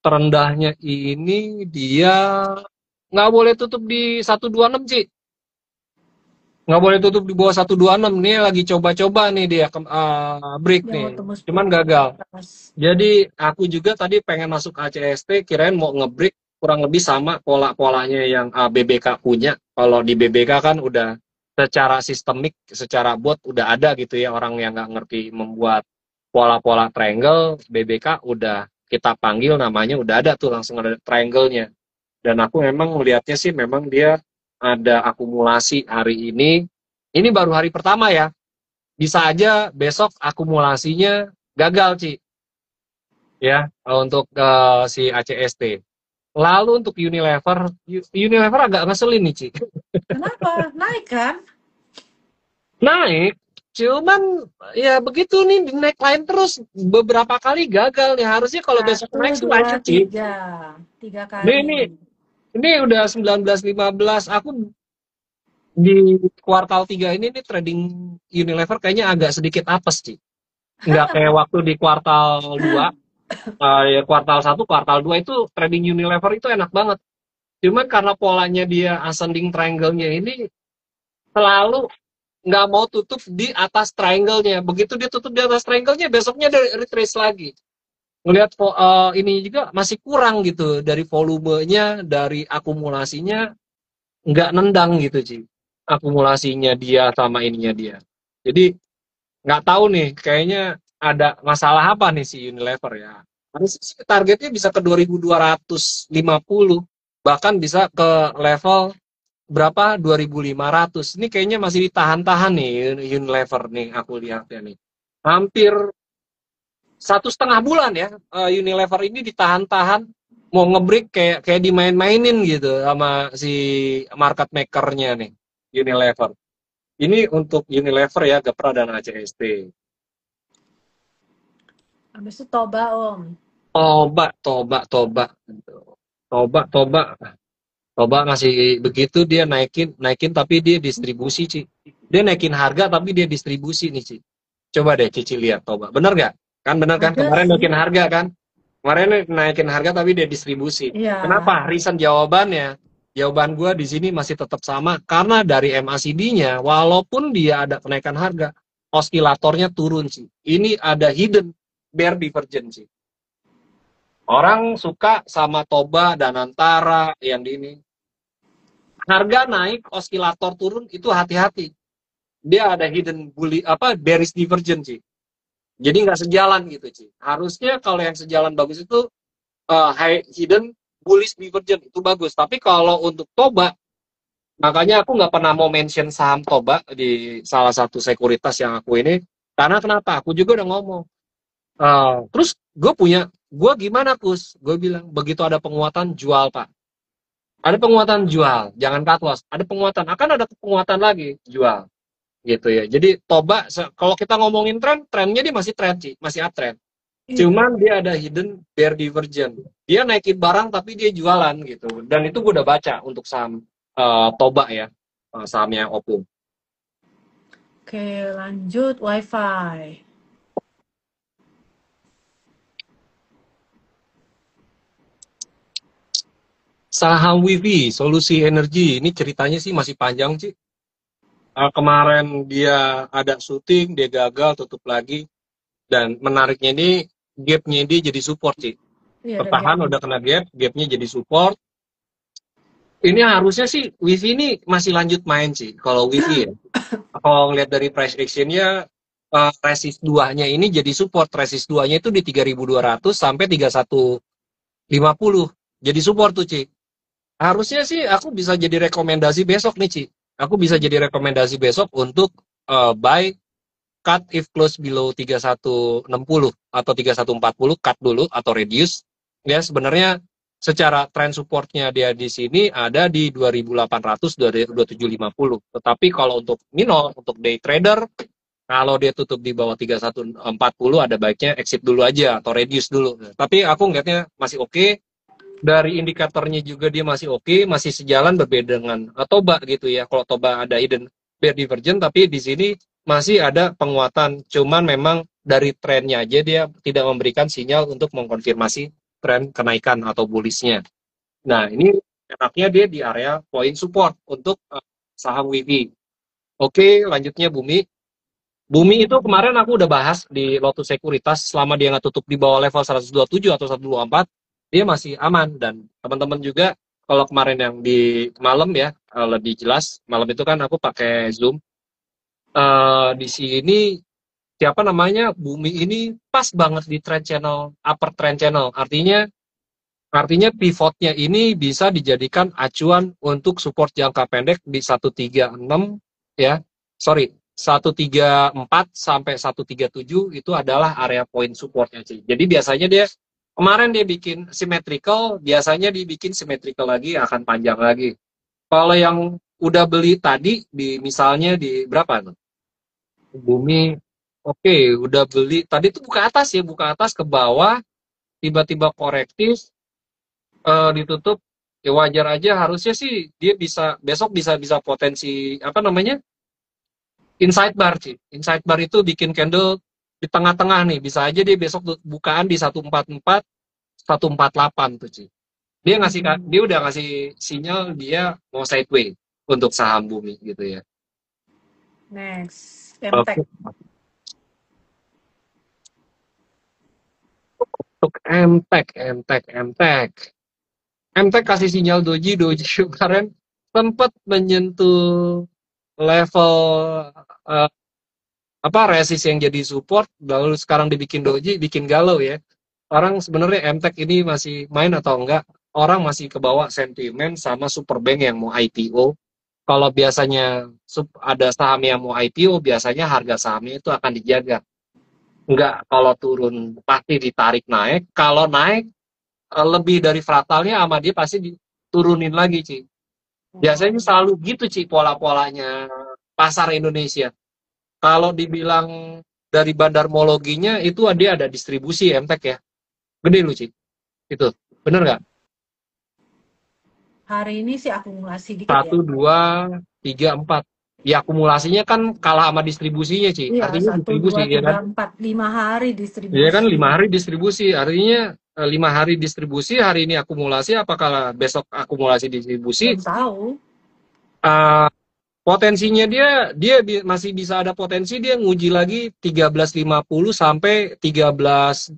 Speaker 3: terendahnya ini dia nggak boleh tutup di 126, Ci. Nggak boleh tutup di bawah 126. Nih lagi coba-coba nih dia break
Speaker 1: Dia
Speaker 3: nih.
Speaker 1: mau tembus
Speaker 3: Cuman gagal.
Speaker 1: atas.
Speaker 3: Jadi aku juga tadi pengen masuk ACST, kirain mau ngebreak kurang lebih sama pola-polanya yang BBK punya. Kalau di BBK kan udah secara sistemik, secara bot udah ada gitu ya, orang yang nggak ngerti membuat pola-pola triangle, BBK udah kita panggil namanya, udah ada tuh langsung ada triangle-nya. Dan aku memang melihatnya sih memang dia ada akumulasi hari ini. Ini baru hari pertama ya. Bisa aja besok akumulasinya gagal, Ci. Ya, untuk si ACST. Lalu untuk Unilever, Unilever agak ngeselin nih, Ci.
Speaker 1: Kenapa? Naik kan?
Speaker 3: Naik, cuman ya begitu nih, di naik lain terus beberapa kali gagal nih. Harusnya kalau besok naik
Speaker 1: Satu,
Speaker 3: sih
Speaker 1: dua,
Speaker 3: lanjut, Ci.
Speaker 1: tiga. Tiga
Speaker 3: Ini,
Speaker 1: kali.
Speaker 3: ini udah 19-15. Aku di kuartal 3 ini nih trading Unilever kayaknya agak sedikit apes, Ci. Nggak kayak waktu di kuartal 2, ya kuartal 1, kuartal 2 itu trading Unilever itu enak banget. Cuman karena polanya dia ascending triangle-nya ini selalu nggak mau tutup di atas triangle-nya. Begitu dia tutup di atas triangle-nya, besoknya dia retrace lagi. Ngelihat ini juga masih kurang gitu dari volumenya, dari akumulasinya nggak nendang gitu, Ci. Akumulasinya dia sama ininya dia. Jadi nggak tahu nih, kayaknya ada masalah apa nih si Unilever ya. Harus targetnya bisa ke 2250, bahkan bisa ke level berapa, 2500. Ini kayaknya masih ditahan-tahan nih Unilever nih, aku lihatnya nih. Hampir 1,5 bulan ya Unilever ini ditahan-tahan, mau ngebreak kayak dimain-mainin gitu sama si market makernya nih Unilever. Ini untuk Unilever ya, Gepra dan ACST.
Speaker 1: Habis itu Toba, Om.
Speaker 3: Toba, toba, toba. Toba, toba. Toba ngasih begitu, dia naikin tapi dia distribusi, Ci. Dia naikin harga tapi dia distribusi nih, Ci. Coba deh Cici lihat Toba. Bener nggak? Kan bener kan?
Speaker 1: Ada
Speaker 3: Kemarin
Speaker 1: sih.
Speaker 3: naikin harga kan? Kemarin naikin harga tapi dia distribusi.
Speaker 1: Iya.
Speaker 3: Kenapa? Reason jawabannya. jawaban gue di sini masih tetap sama karena dari MACD-nya walaupun dia ada kenaikan harga, osilatornya turun sih. Ini ada hidden bear divergence sih. Orang suka sama Toba dan Antara yang di ini. Harga naik, osilator turun itu hati-hati. Dia ada hidden bearish divergence sih. Jadi nggak sejalan gitu sih. Harusnya kalau yang sejalan bagus itu hidden bullish divergence itu bagus. Tapi kalau untuk Toba, makanya aku nggak pernah mau mention saham Toba di salah satu sekuritas yang aku ini. Karena kenapa? Aku juga udah ngomong. Terus gue gimana Kus? Gue bilang begitu ada penguatan jual Pak. Ada penguatan jual, jangan cut loss. Ada penguatan, akan ada penguatan lagi jual, gitu ya. Jadi Toba, kalau kita ngomongin trennya dia masih trend sih, masih uptrend.
Speaker 1: Iya.
Speaker 3: Cuman dia ada hidden bear divergence. Dia naikin barang tapi dia jualan gitu. Dan itu gue udah baca untuk saham Toba ya, sahamnya Oppo.
Speaker 1: Oke, lanjut WiFi.
Speaker 3: Saham WiFi, Solusi Energi, ini ceritanya sih masih panjang sih. Kemarin dia ada syuting, dia gagal, tutup lagi. Dan menariknya ini, gap-nya dia jadi support sih.
Speaker 1: Iya, ada
Speaker 3: Bertahan
Speaker 1: gap.
Speaker 3: udah kena gap, gap-nya jadi support. Ini harusnya sih WiFi ini masih lanjut main sih, kalau WiFi ya. Kalau ngeliat dari price action-nya, resist 2-nya ini jadi support. Resist 2-nya itu di 3.200 sampai 3.150. Jadi support tuh, Ci. Harusnya sih aku bisa jadi rekomendasi besok nih, Ci. Aku bisa jadi rekomendasi besok untuk buy cut if close below 3160 atau 3140, cut dulu atau reduce. Ya, sebenarnya secara trend supportnya dia di sini ada di 2800 2750. Tetapi kalau untuk minor, untuk day trader, kalau dia tutup di bawah 3140 ada baiknya exit dulu aja atau reduce dulu. Tapi aku ngeliatnya masih oke. Dari indikatornya juga dia masih oke, masih sejalan, berbeda dengan Toba gitu ya. Kalau Toba ada hidden bear divergence, tapi di sini masih ada penguatan. Cuman memang dari trennya aja dia tidak memberikan sinyal untuk mengkonfirmasi tren kenaikan atau bullishnya. Nah, ini enaknya dia di area point support untuk saham WiFi. Oke, lanjutnya Bumi. Bumi itu kemarin aku udah bahas di Lotus Sekuritas, selama dia nggak tutup di bawah level 127 atau 124, dia masih aman. Dan teman-teman juga, kalau kemarin yang di malam ya, lebih jelas, malam itu kan aku pakai Zoom. Di sini, siapa namanya, Bumi ini pas banget di trend channel, upper trend channel. Artinya pivotnya ini bisa dijadikan acuan untuk support jangka pendek di 136 ya. Sorry, 134 sampai 137 itu adalah area point supportnya sih. Jadi biasanya dia kemarin dia bikin symmetrical, biasanya dibikin symmetrical lagi akan panjang lagi. Kalau yang udah beli tadi di misalnya di berapa tuh? Bumi oke, udah beli tadi tuh buka atas ya, buka atas ke bawah, tiba-tiba korektif, ditutup, ya wajar aja. Harusnya sih dia bisa besok bisa bisa potensi apa namanya, inside bar sih. Inside bar itu bikin candle di tengah-tengah nih, bisa aja dia besok bukaan di 144 148 tuh sih. Dia udah ngasih sinyal dia mau sideways untuk saham Bumi gitu ya.
Speaker 1: Next,
Speaker 3: Oke.
Speaker 1: MTech.
Speaker 3: Untuk MTech kasih sinyal doji kemarin sempat menyentuh level resist yang jadi support, lalu sekarang dibikin doji, bikin galau ya. Orang sebenarnya MTech ini masih main atau enggak? Orang masih kebawa sentimen sama Superbank yang mau IPO. Kalau biasanya ada saham yang mau IPO, biasanya harga sahamnya itu akan dijaga. Enggak, kalau turun pasti ditarik naik. Kalau naik lebih dari fraktalnya sama dia pasti diturunin lagi, Ci. Biasanya selalu gitu, Ci, pola-polanya pasar Indonesia. Kalau dibilang dari bandarmologinya itu dia ada distribusi MTech ya. Gede lu, Ci. Itu. Bener nggak?
Speaker 1: Hari ini sih akumulasi dikit ya.
Speaker 3: 1, 2, 3, 4. Ya akumulasinya kan kalah sama distribusinya, Ci.
Speaker 1: Iya,
Speaker 3: Artinya
Speaker 1: 1,
Speaker 3: distribusi
Speaker 1: 2,
Speaker 3: ya
Speaker 1: 3,
Speaker 3: kan?
Speaker 1: 4, 5 hari
Speaker 3: Iya kan
Speaker 1: distribusi.
Speaker 3: 5 hari distribusi. Artinya 5 hari distribusi, hari ini akumulasi, apakah besok akumulasi distribusi?
Speaker 1: Belum tahu.
Speaker 3: Uh, Potensinya dia masih bisa ada potensi dia nguji lagi 13.50 sampai 13.15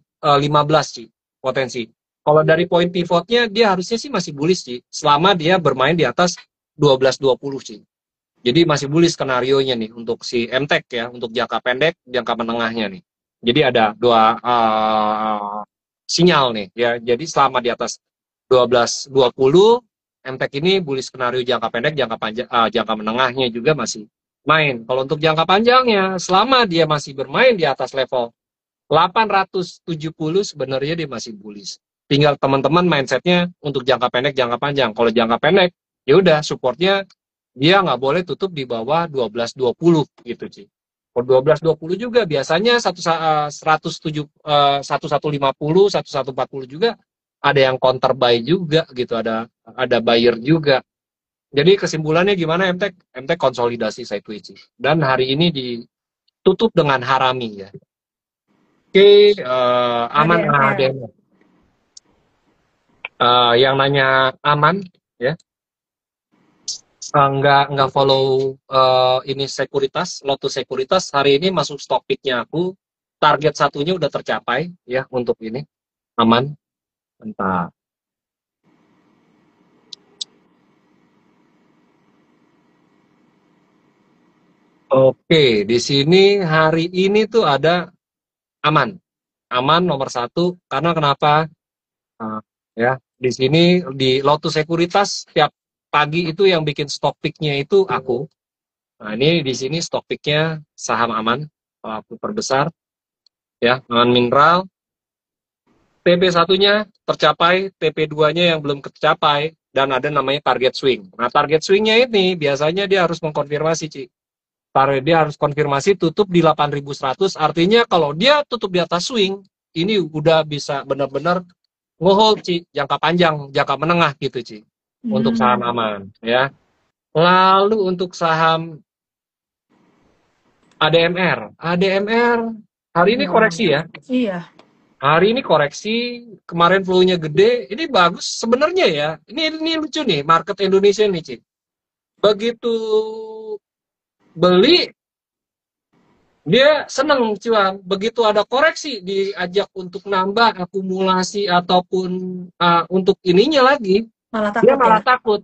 Speaker 3: sih potensi. Kalau dari poin pivotnya dia harusnya sih masih bullish sih selama dia bermain di atas 12.20 sih. Jadi masih bullish skenario-nya nih untuk si MTEK ya, untuk jangka pendek, jangka menengahnya nih. Jadi ada dua sinyal nih ya. Jadi selama di atas 12.20 MTEK ini bullish skenario jangka pendek, jangka panjang, jangka menengahnya juga masih main. Kalau untuk jangka panjangnya, selama dia masih bermain di atas level 870 sebenarnya dia masih bullish. Tinggal teman-teman mindsetnya untuk jangka pendek, jangka panjang. Kalau jangka pendek, ya udah supportnya dia nggak boleh tutup di bawah 12.20 gitu sih. Kalau 12.20 juga biasanya 1150, 1140 juga ada yang counter buy juga gitu, ada buyer juga. Jadi kesimpulannya gimana MTEK? MTEK konsolidasi sideways sih. Dan hari ini ditutup dengan harami ya. Oke, aman
Speaker 1: ADMR.
Speaker 3: ADMR. Yang nanya aman ya. Nggak follow ini sekuritas, Lotus sekuritas hari ini masuk stock picknya aku. Target satunya udah tercapai ya untuk ini aman. Entah. Oke, di sini hari ini tuh ada aman. Aman nomor 1 karena kenapa? Ya, di sini di Lotus Sekuritas tiap pagi itu yang bikin stock pick-nya itu aku. Nah, ini di sini stock pick-nya saham aman. Kalau aku perbesar ya, aman mineral. TP1-nya tercapai, TP2-nya yang belum tercapai, dan ada namanya target swing. Nah, target swing-nya ini biasanya dia harus mengkonfirmasi, Ci. Dia harus konfirmasi tutup di 8.100, artinya kalau dia tutup di atas swing, ini udah bisa benar-benar nge-hold, Ci, jangka panjang, jangka menengah gitu, Ci. Untuk saham aman, ya. Lalu untuk saham ADMR hari ini koreksi ya.
Speaker 1: Iya.
Speaker 3: Hari ini koreksi, kemarin flow-nya gede, ini bagus sebenarnya ya. Ini lucu nih, market Indonesia nih, Ci. Begitu beli, dia seneng cuan. Begitu ada koreksi, diajak untuk nambah akumulasi ataupun untuk ininya lagi,
Speaker 1: Malah takut
Speaker 3: dia malah
Speaker 1: ya?
Speaker 3: takut.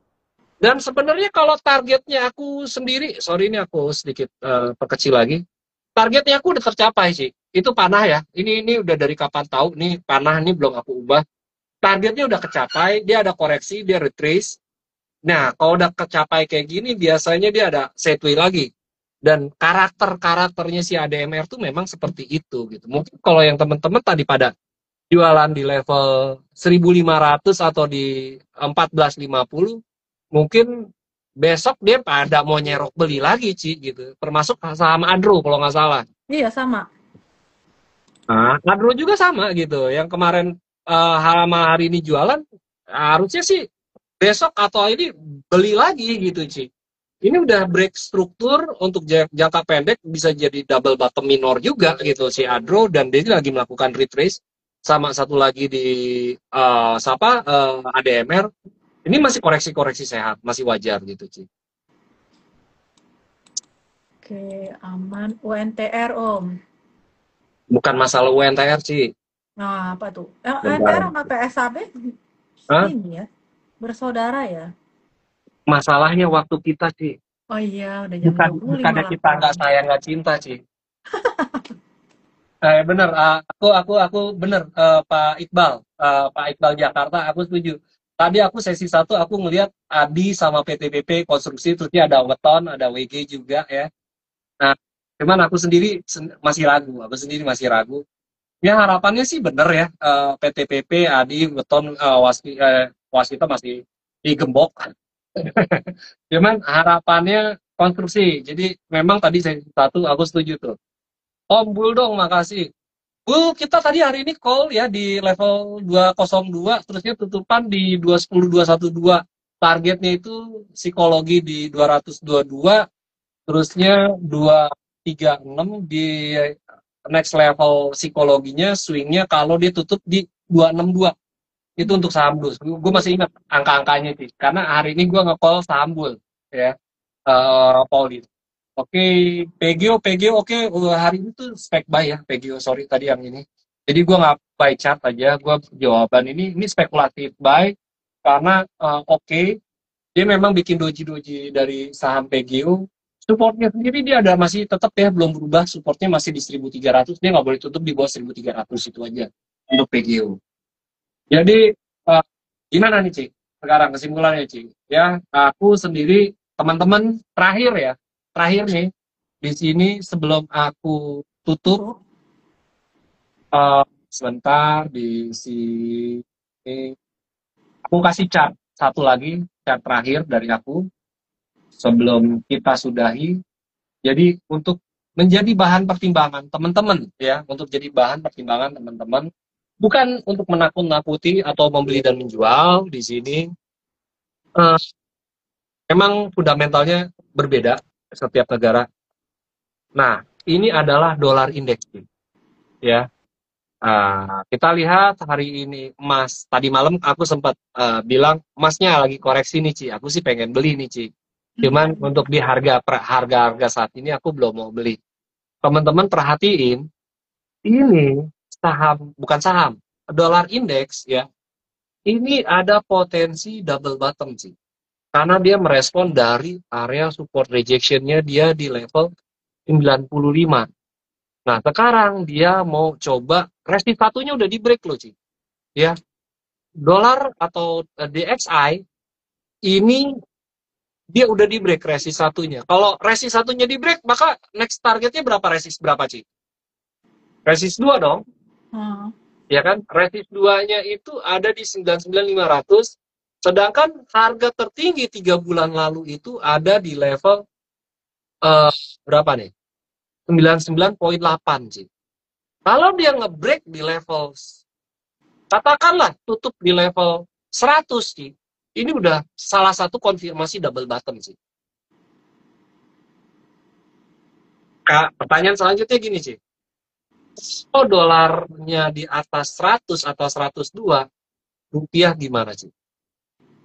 Speaker 3: Dan sebenarnya kalau targetnya aku sendiri, sorry ini aku sedikit perkecil lagi, targetnya aku udah tercapai sih. Itu panah ya. Ini udah dari kapan tahu nih panah ini belum aku ubah. Targetnya udah kecapai, dia ada koreksi, dia retrace. Nah, kalau udah kecapai kayak gini biasanya dia ada setway lagi. Dan karakternya si ADMR tuh memang seperti itu gitu. Mungkin kalau yang teman-teman tadi pada jualan di level 1.500 atau di 14.50, mungkin besok dia pada mau nyerok beli lagi, Ci, gitu. Termasuk saham Adro kalau nggak salah.
Speaker 1: Iya, sama.
Speaker 3: Nah, Adro juga sama gitu. Yang kemarin hari ini jualan, harusnya sih besok atau ini beli lagi gitu, Ci. Ini udah break struktur untuk jangka pendek, bisa jadi double bottom minor juga gitu si Adro, dan dia lagi melakukan retrace. Sama satu lagi di ADMR. Ini masih koreksi-koreksi sehat, masih wajar gitu, Ci.
Speaker 1: Oke, aman. UNTR, Om.
Speaker 3: Bukan masalah UNTR, Ci.
Speaker 1: Nah, apa tuh? UNTR sama PSAB ini ya, bersaudara ya?
Speaker 3: Masalahnya waktu kita, Ci.
Speaker 1: Oh iya, udah jam 20
Speaker 3: Bukannya kita nggak sayang, nggak cinta, Ci. Bener, aku bener, Pak Iqbal Jakarta, aku setuju. Tadi aku sesi 1 aku ngelihat Adi sama PTBP konstruksi, terusnya ada Weton, ada WG juga ya. Nah, cuman aku sendiri masih ragu. Ya harapannya sih bener ya, PTPP, Adi, Weton, Waskita masih digembok. Cuman harapannya konstruksi. Jadi memang tadi sesi 1 aku setuju tuh. Om Bul dong, makasih. Bul, kita tadi hari ini call ya di level 202, terusnya tutupan di 210, 212. Targetnya itu psikologi di 222, terusnya 236 di next level psikologinya, swingnya kalau dia tutup di 262. Itu untuk saham BLUS. Gue masih ingat angka-angkanya sih. Karena hari ini gue nge-call saham BUL ya. Paulis. Oke, PGO oke. Hari ini tuh spek buy ya, PGO, sorry tadi yang ini. Jadi gue nggak buy chart aja, gue jawaban ini spekulatif buy karena oke, dia memang bikin doji-doji dari saham PGO. Supportnya sendiri dia ada masih tetap ya, belum berubah, supportnya masih di 1.300, dia nggak boleh tutup di bawah 1.300 itu aja untuk PGO. Jadi gimana nih Cik? Sekarang kesimpulannya Cik. Ya, aku sendiri teman-teman terakhir nih di sini sebelum aku tutup sebentar di sini aku kasih chart satu lagi, chart terakhir dari aku sebelum kita sudahi. Jadi untuk menjadi bahan pertimbangan teman-teman ya, untuk jadi bahan pertimbangan teman-teman, bukan untuk menakut-nakuti atau membeli dan menjual di sini. Memang fundamentalnya berbeda setiap negara. Nah, ini adalah dolar indeks, ya. Kita lihat hari ini emas. Tadi malam aku sempat bilang emasnya lagi koreksi nih, Ci. Aku sih pengen beli nih, Ci. Cuman untuk di harga saat ini aku belum mau beli. Teman-teman perhatiin, ini bukan saham, dolar indeks ya. Ini ada potensi double bottom, Ci. Karena dia merespon dari area support rejection-nya dia di level 95. Nah, sekarang dia mau coba resist satunya udah di break loh, Ci. Ya. Dolar atau DXY ini dia udah di break resist satunya. Kalau resist satunya di break, maka next targetnya berapa, Ci? Resist 2 dong. Ya kan? Resist 2-nya itu ada di 99.500. Sedangkan harga tertinggi 3 bulan lalu itu ada di level berapa nih? 99.8 sih. Kalau dia nge-break di level, katakanlah tutup di level 100 sih, ini udah salah satu konfirmasi double bottom sih. Pertanyaan selanjutnya gini sih, kalau dolarnya di atas 100 atau 102, rupiah gimana sih?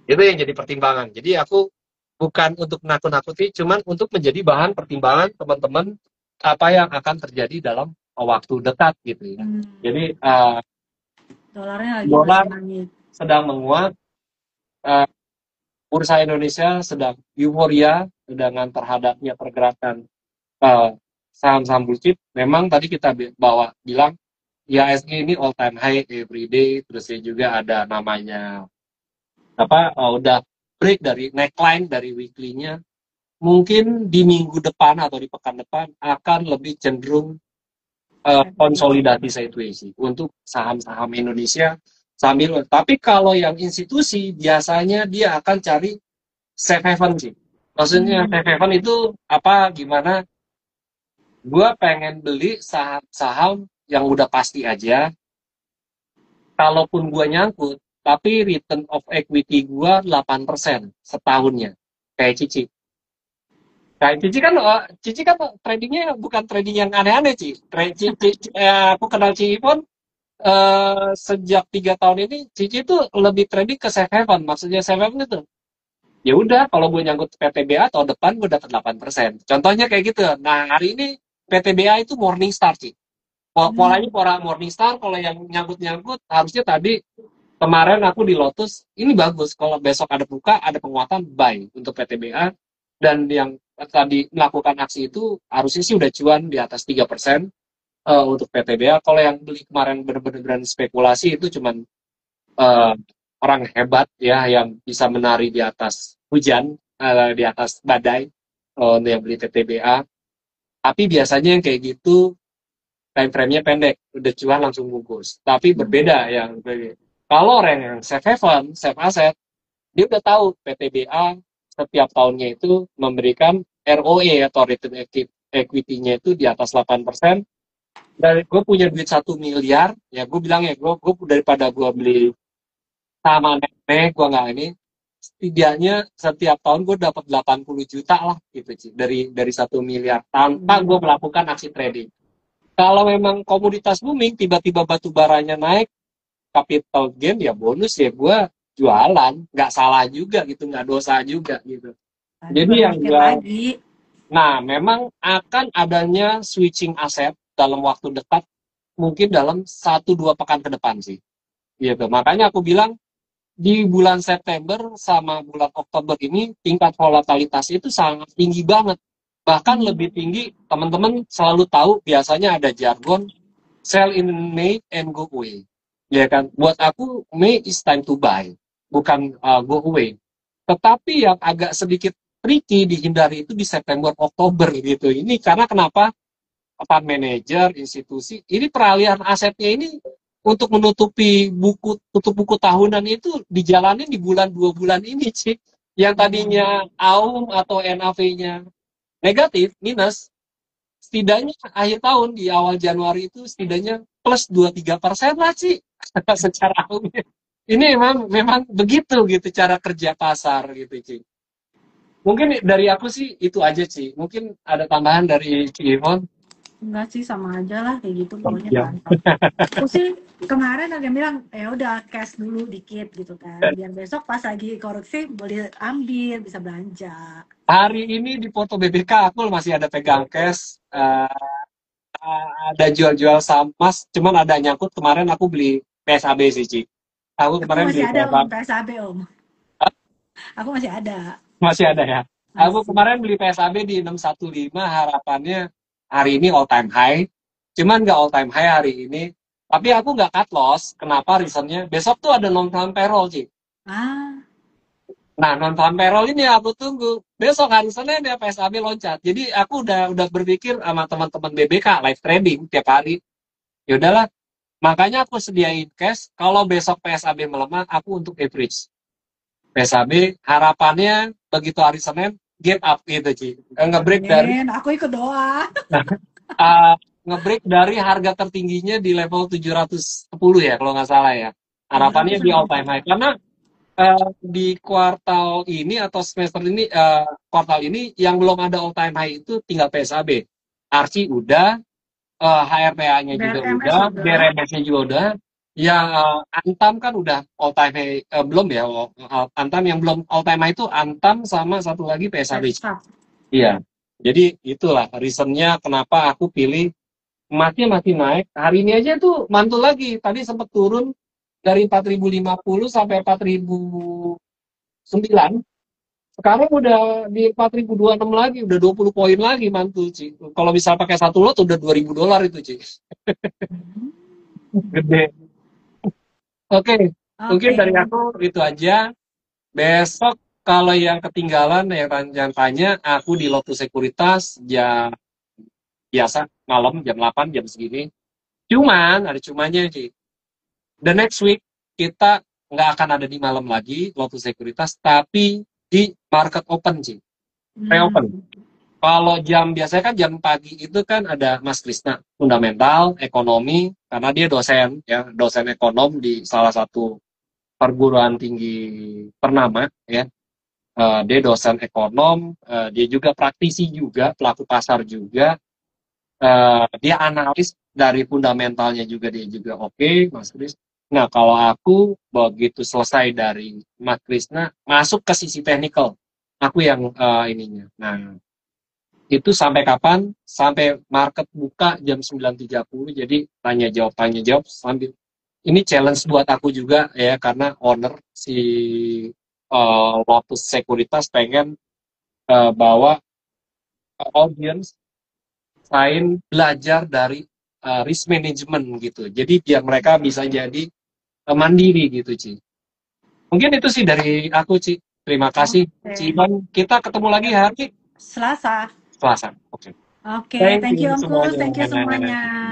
Speaker 3: Itu yang jadi pertimbangan. Jadi aku bukan untuk nakut-nakuti, cuman untuk menjadi bahan pertimbangan teman-teman apa yang akan terjadi dalam waktu dekat gitu ya. Jadi dolar sedang menguat, bursa Indonesia sedang euforia dengan terhadapnya pergerakan saham-saham blue chip. Memang tadi kita bilang IHSG ini all time high every day, terus juga ada namanya udah break dari neckline dari weekly-nya. Mungkin di minggu depan atau di pekan depan akan lebih cenderung konsolidasi sideways untuk saham-saham Indonesia sambil. Tapi kalau yang institusi biasanya dia akan cari safe haven sih. Maksudnya safe haven itu gimana? Gue pengen beli saham-saham yang udah pasti aja. Kalaupun gue nyangkut, tapi return of equity gue 8% setahunnya. Kayak Cici. Kayak Cici kan tradingnya bukan trading yang aneh-aneh, aku kenal Cici pun sejak 3 tahun ini, Cici itu lebih trading ke safe haven. Maksudnya safe haven itu, ya udah kalau gue nyangkut PTBA tahun depan gue dapat 8%. Contohnya kayak gitu. Nah, hari ini PTBA itu Morningstar, Ci. Polanya pola Morningstar, kalau yang nyangkut harusnya tadi kemarin aku di Lotus, ini bagus. Kalau besok ada buka, ada penguatan, buy untuk PTBA. Dan yang tadi melakukan aksi itu harusnya sih udah cuan di atas 3% untuk PTBA. Kalau yang beli kemarin benar-benar spekulasi itu cuman orang hebat ya yang bisa menari di atas hujan, di atas badai untuk yang beli PTBA. Tapi biasanya yang kayak gitu time frame-nya pendek, udah cuan langsung bungkus. Tapi berbeda yang kalau orang yang safe haven, safe asset, dia udah tahu PTBA setiap tahunnya itu memberikan ROE atau return equity-nya itu di atas 8%. Dan gue punya duit 1 miliar, ya gue bilang ya, gue daripada gue beli sama nenek, gue nggak ini, setidaknya setiap tahun gue dapat 80 juta lah gitu, dari 1 miliar tanpa gue melakukan aksi trading. Kalau memang komoditas booming, tiba-tiba batu baranya naik, capital gain ya bonus ya gue jualan, nggak salah juga gitu, nggak dosa juga gitu. Jadi yang gue,
Speaker 1: lagi.
Speaker 3: nah memang akan adanya switching aset dalam waktu dekat, mungkin dalam 1-2 pekan ke depan sih, gitu. Makanya aku bilang di bulan September sama bulan Oktober ini tingkat volatilitas itu sangat tinggi banget, bahkan lebih tinggi. Teman-teman selalu tahu biasanya ada jargon sell in May and go away, ya kan? Buat aku May is time to buy, bukan go away. Tetapi yang agak sedikit tricky dihindari itu di September Oktober gitu. Ini karena kenapa? Fund manager, institusi, ini peralihan asetnya ini untuk menutupi tutup buku tahunan itu dijalanin di bulan 2 bulan ini, Cik. Yang tadinya AUM atau NAV-nya negatif, minus, setidaknya akhir tahun di awal Januari itu setidaknya plus 2-3% lah, Cik. Secara AUM. Ini memang begitu gitu cara kerja pasar gitu, Cik. Mungkin dari aku sih itu aja, Cik. Mungkin ada tambahan dari Cik Ivon.
Speaker 1: Enggak sih, sama aja lah kayak gitu pokoknya
Speaker 3: Ya.
Speaker 1: mantap. Aku sih kemarin ada yang bilang ya udah cash dulu dikit gitu kan, biar besok pas lagi koreksi boleh ambil, bisa belanja.
Speaker 3: Hari ini di Porto BBK aku masih ada pegang cash, ada jual-jual saham emas, cuman ada nyangkut kemarin aku beli PSAB sih, Ci. Aku
Speaker 1: Aku
Speaker 3: kemarin
Speaker 1: masih
Speaker 3: beli
Speaker 1: ada om
Speaker 3: PSAB.
Speaker 1: PSAB om. Aku masih ada.
Speaker 3: Masih ada ya. Aku
Speaker 1: Masih.
Speaker 3: kemarin beli PSAB di 615, harapannya hari ini all time high. Cuman nggak all time high hari ini. Tapi aku nggak cut loss. Kenapa? Reasonnya besok tuh ada non-farm payroll, Ci.
Speaker 1: Ah,
Speaker 3: Nah, non-farm payroll ini aku tunggu. Besok hari Senin ya PSAB loncat. Jadi aku udah berpikir sama teman-teman BBK live trading tiap hari. Ya udahlah, makanya aku sediain cash. Kalau besok PSAB melemah, aku untuk average. PSAB harapannya begitu hari Senin get up gitu, Ci. Nge-break dari
Speaker 1: aku ikut doa.
Speaker 3: nge-break dari harga tertingginya di level 710 ya kalau nggak salah ya. Harapannya di all time high. Karena di kuartal ini atau semester ini, kuartal ini yang belum ada all time high itu tinggal PSAB. Arci udah, HRPA-nya juga udah, BRMS-nya juga udah. Yang Antam kan udah all time high, belum ya. Antam yang belum all time high itu Antam sama satu lagi PSAB. Iya. Jadi itulah reasonnya kenapa aku pilih emasnya masih naik. Hari ini aja tuh mantul lagi. Tadi sempat turun dari 4.050 sampai 4.009. Sekarang udah di 4.026 lagi, udah 20 poin lagi mantul, Ci. Kalau bisa pakai satu lot udah $2.000 itu, Ci. Gede. Oke. Mungkin dari aku itu aja. Besok kalau yang ketinggalan yang tanya, aku di Lotus Sekuritas jam biasa malam jam 8 jam segini. Cuman ada cumanya, Ci. The next week kita nggak akan ada di malam lagi Lotus Sekuritas, tapi di market open, Ci. Pre-open. Kalau jam biasanya kan jam pagi itu kan ada Mas Krisna, fundamental, ekonomi, karena dia dosen ya, dosen ekonom di salah satu perguruan tinggi ternama ya. Dia dosen ekonom, dia juga praktisi juga, pelaku pasar juga. Dia analis dari fundamentalnya juga, dia juga oke, Mas Kris. Nah, kalau aku begitu selesai dari Mas Krisna, masuk ke sisi technical, aku yang ininya. Nah, itu sampai kapan? Sampai market buka jam 9.30, jadi tanya jawab sambil. Ini challenge buat aku juga ya, karena owner si Lotus Sekuritas pengen bawa audience lain belajar dari risk management gitu. Jadi biar mereka bisa jadi mandiri gitu, Ci. Mungkin itu sih dari aku, Ci. Terima kasih, Ci Ivan. Kita ketemu lagi hari
Speaker 1: Selasa.
Speaker 3: Selasa. Oke.
Speaker 1: Thank you Om Kus, thank you semuanya.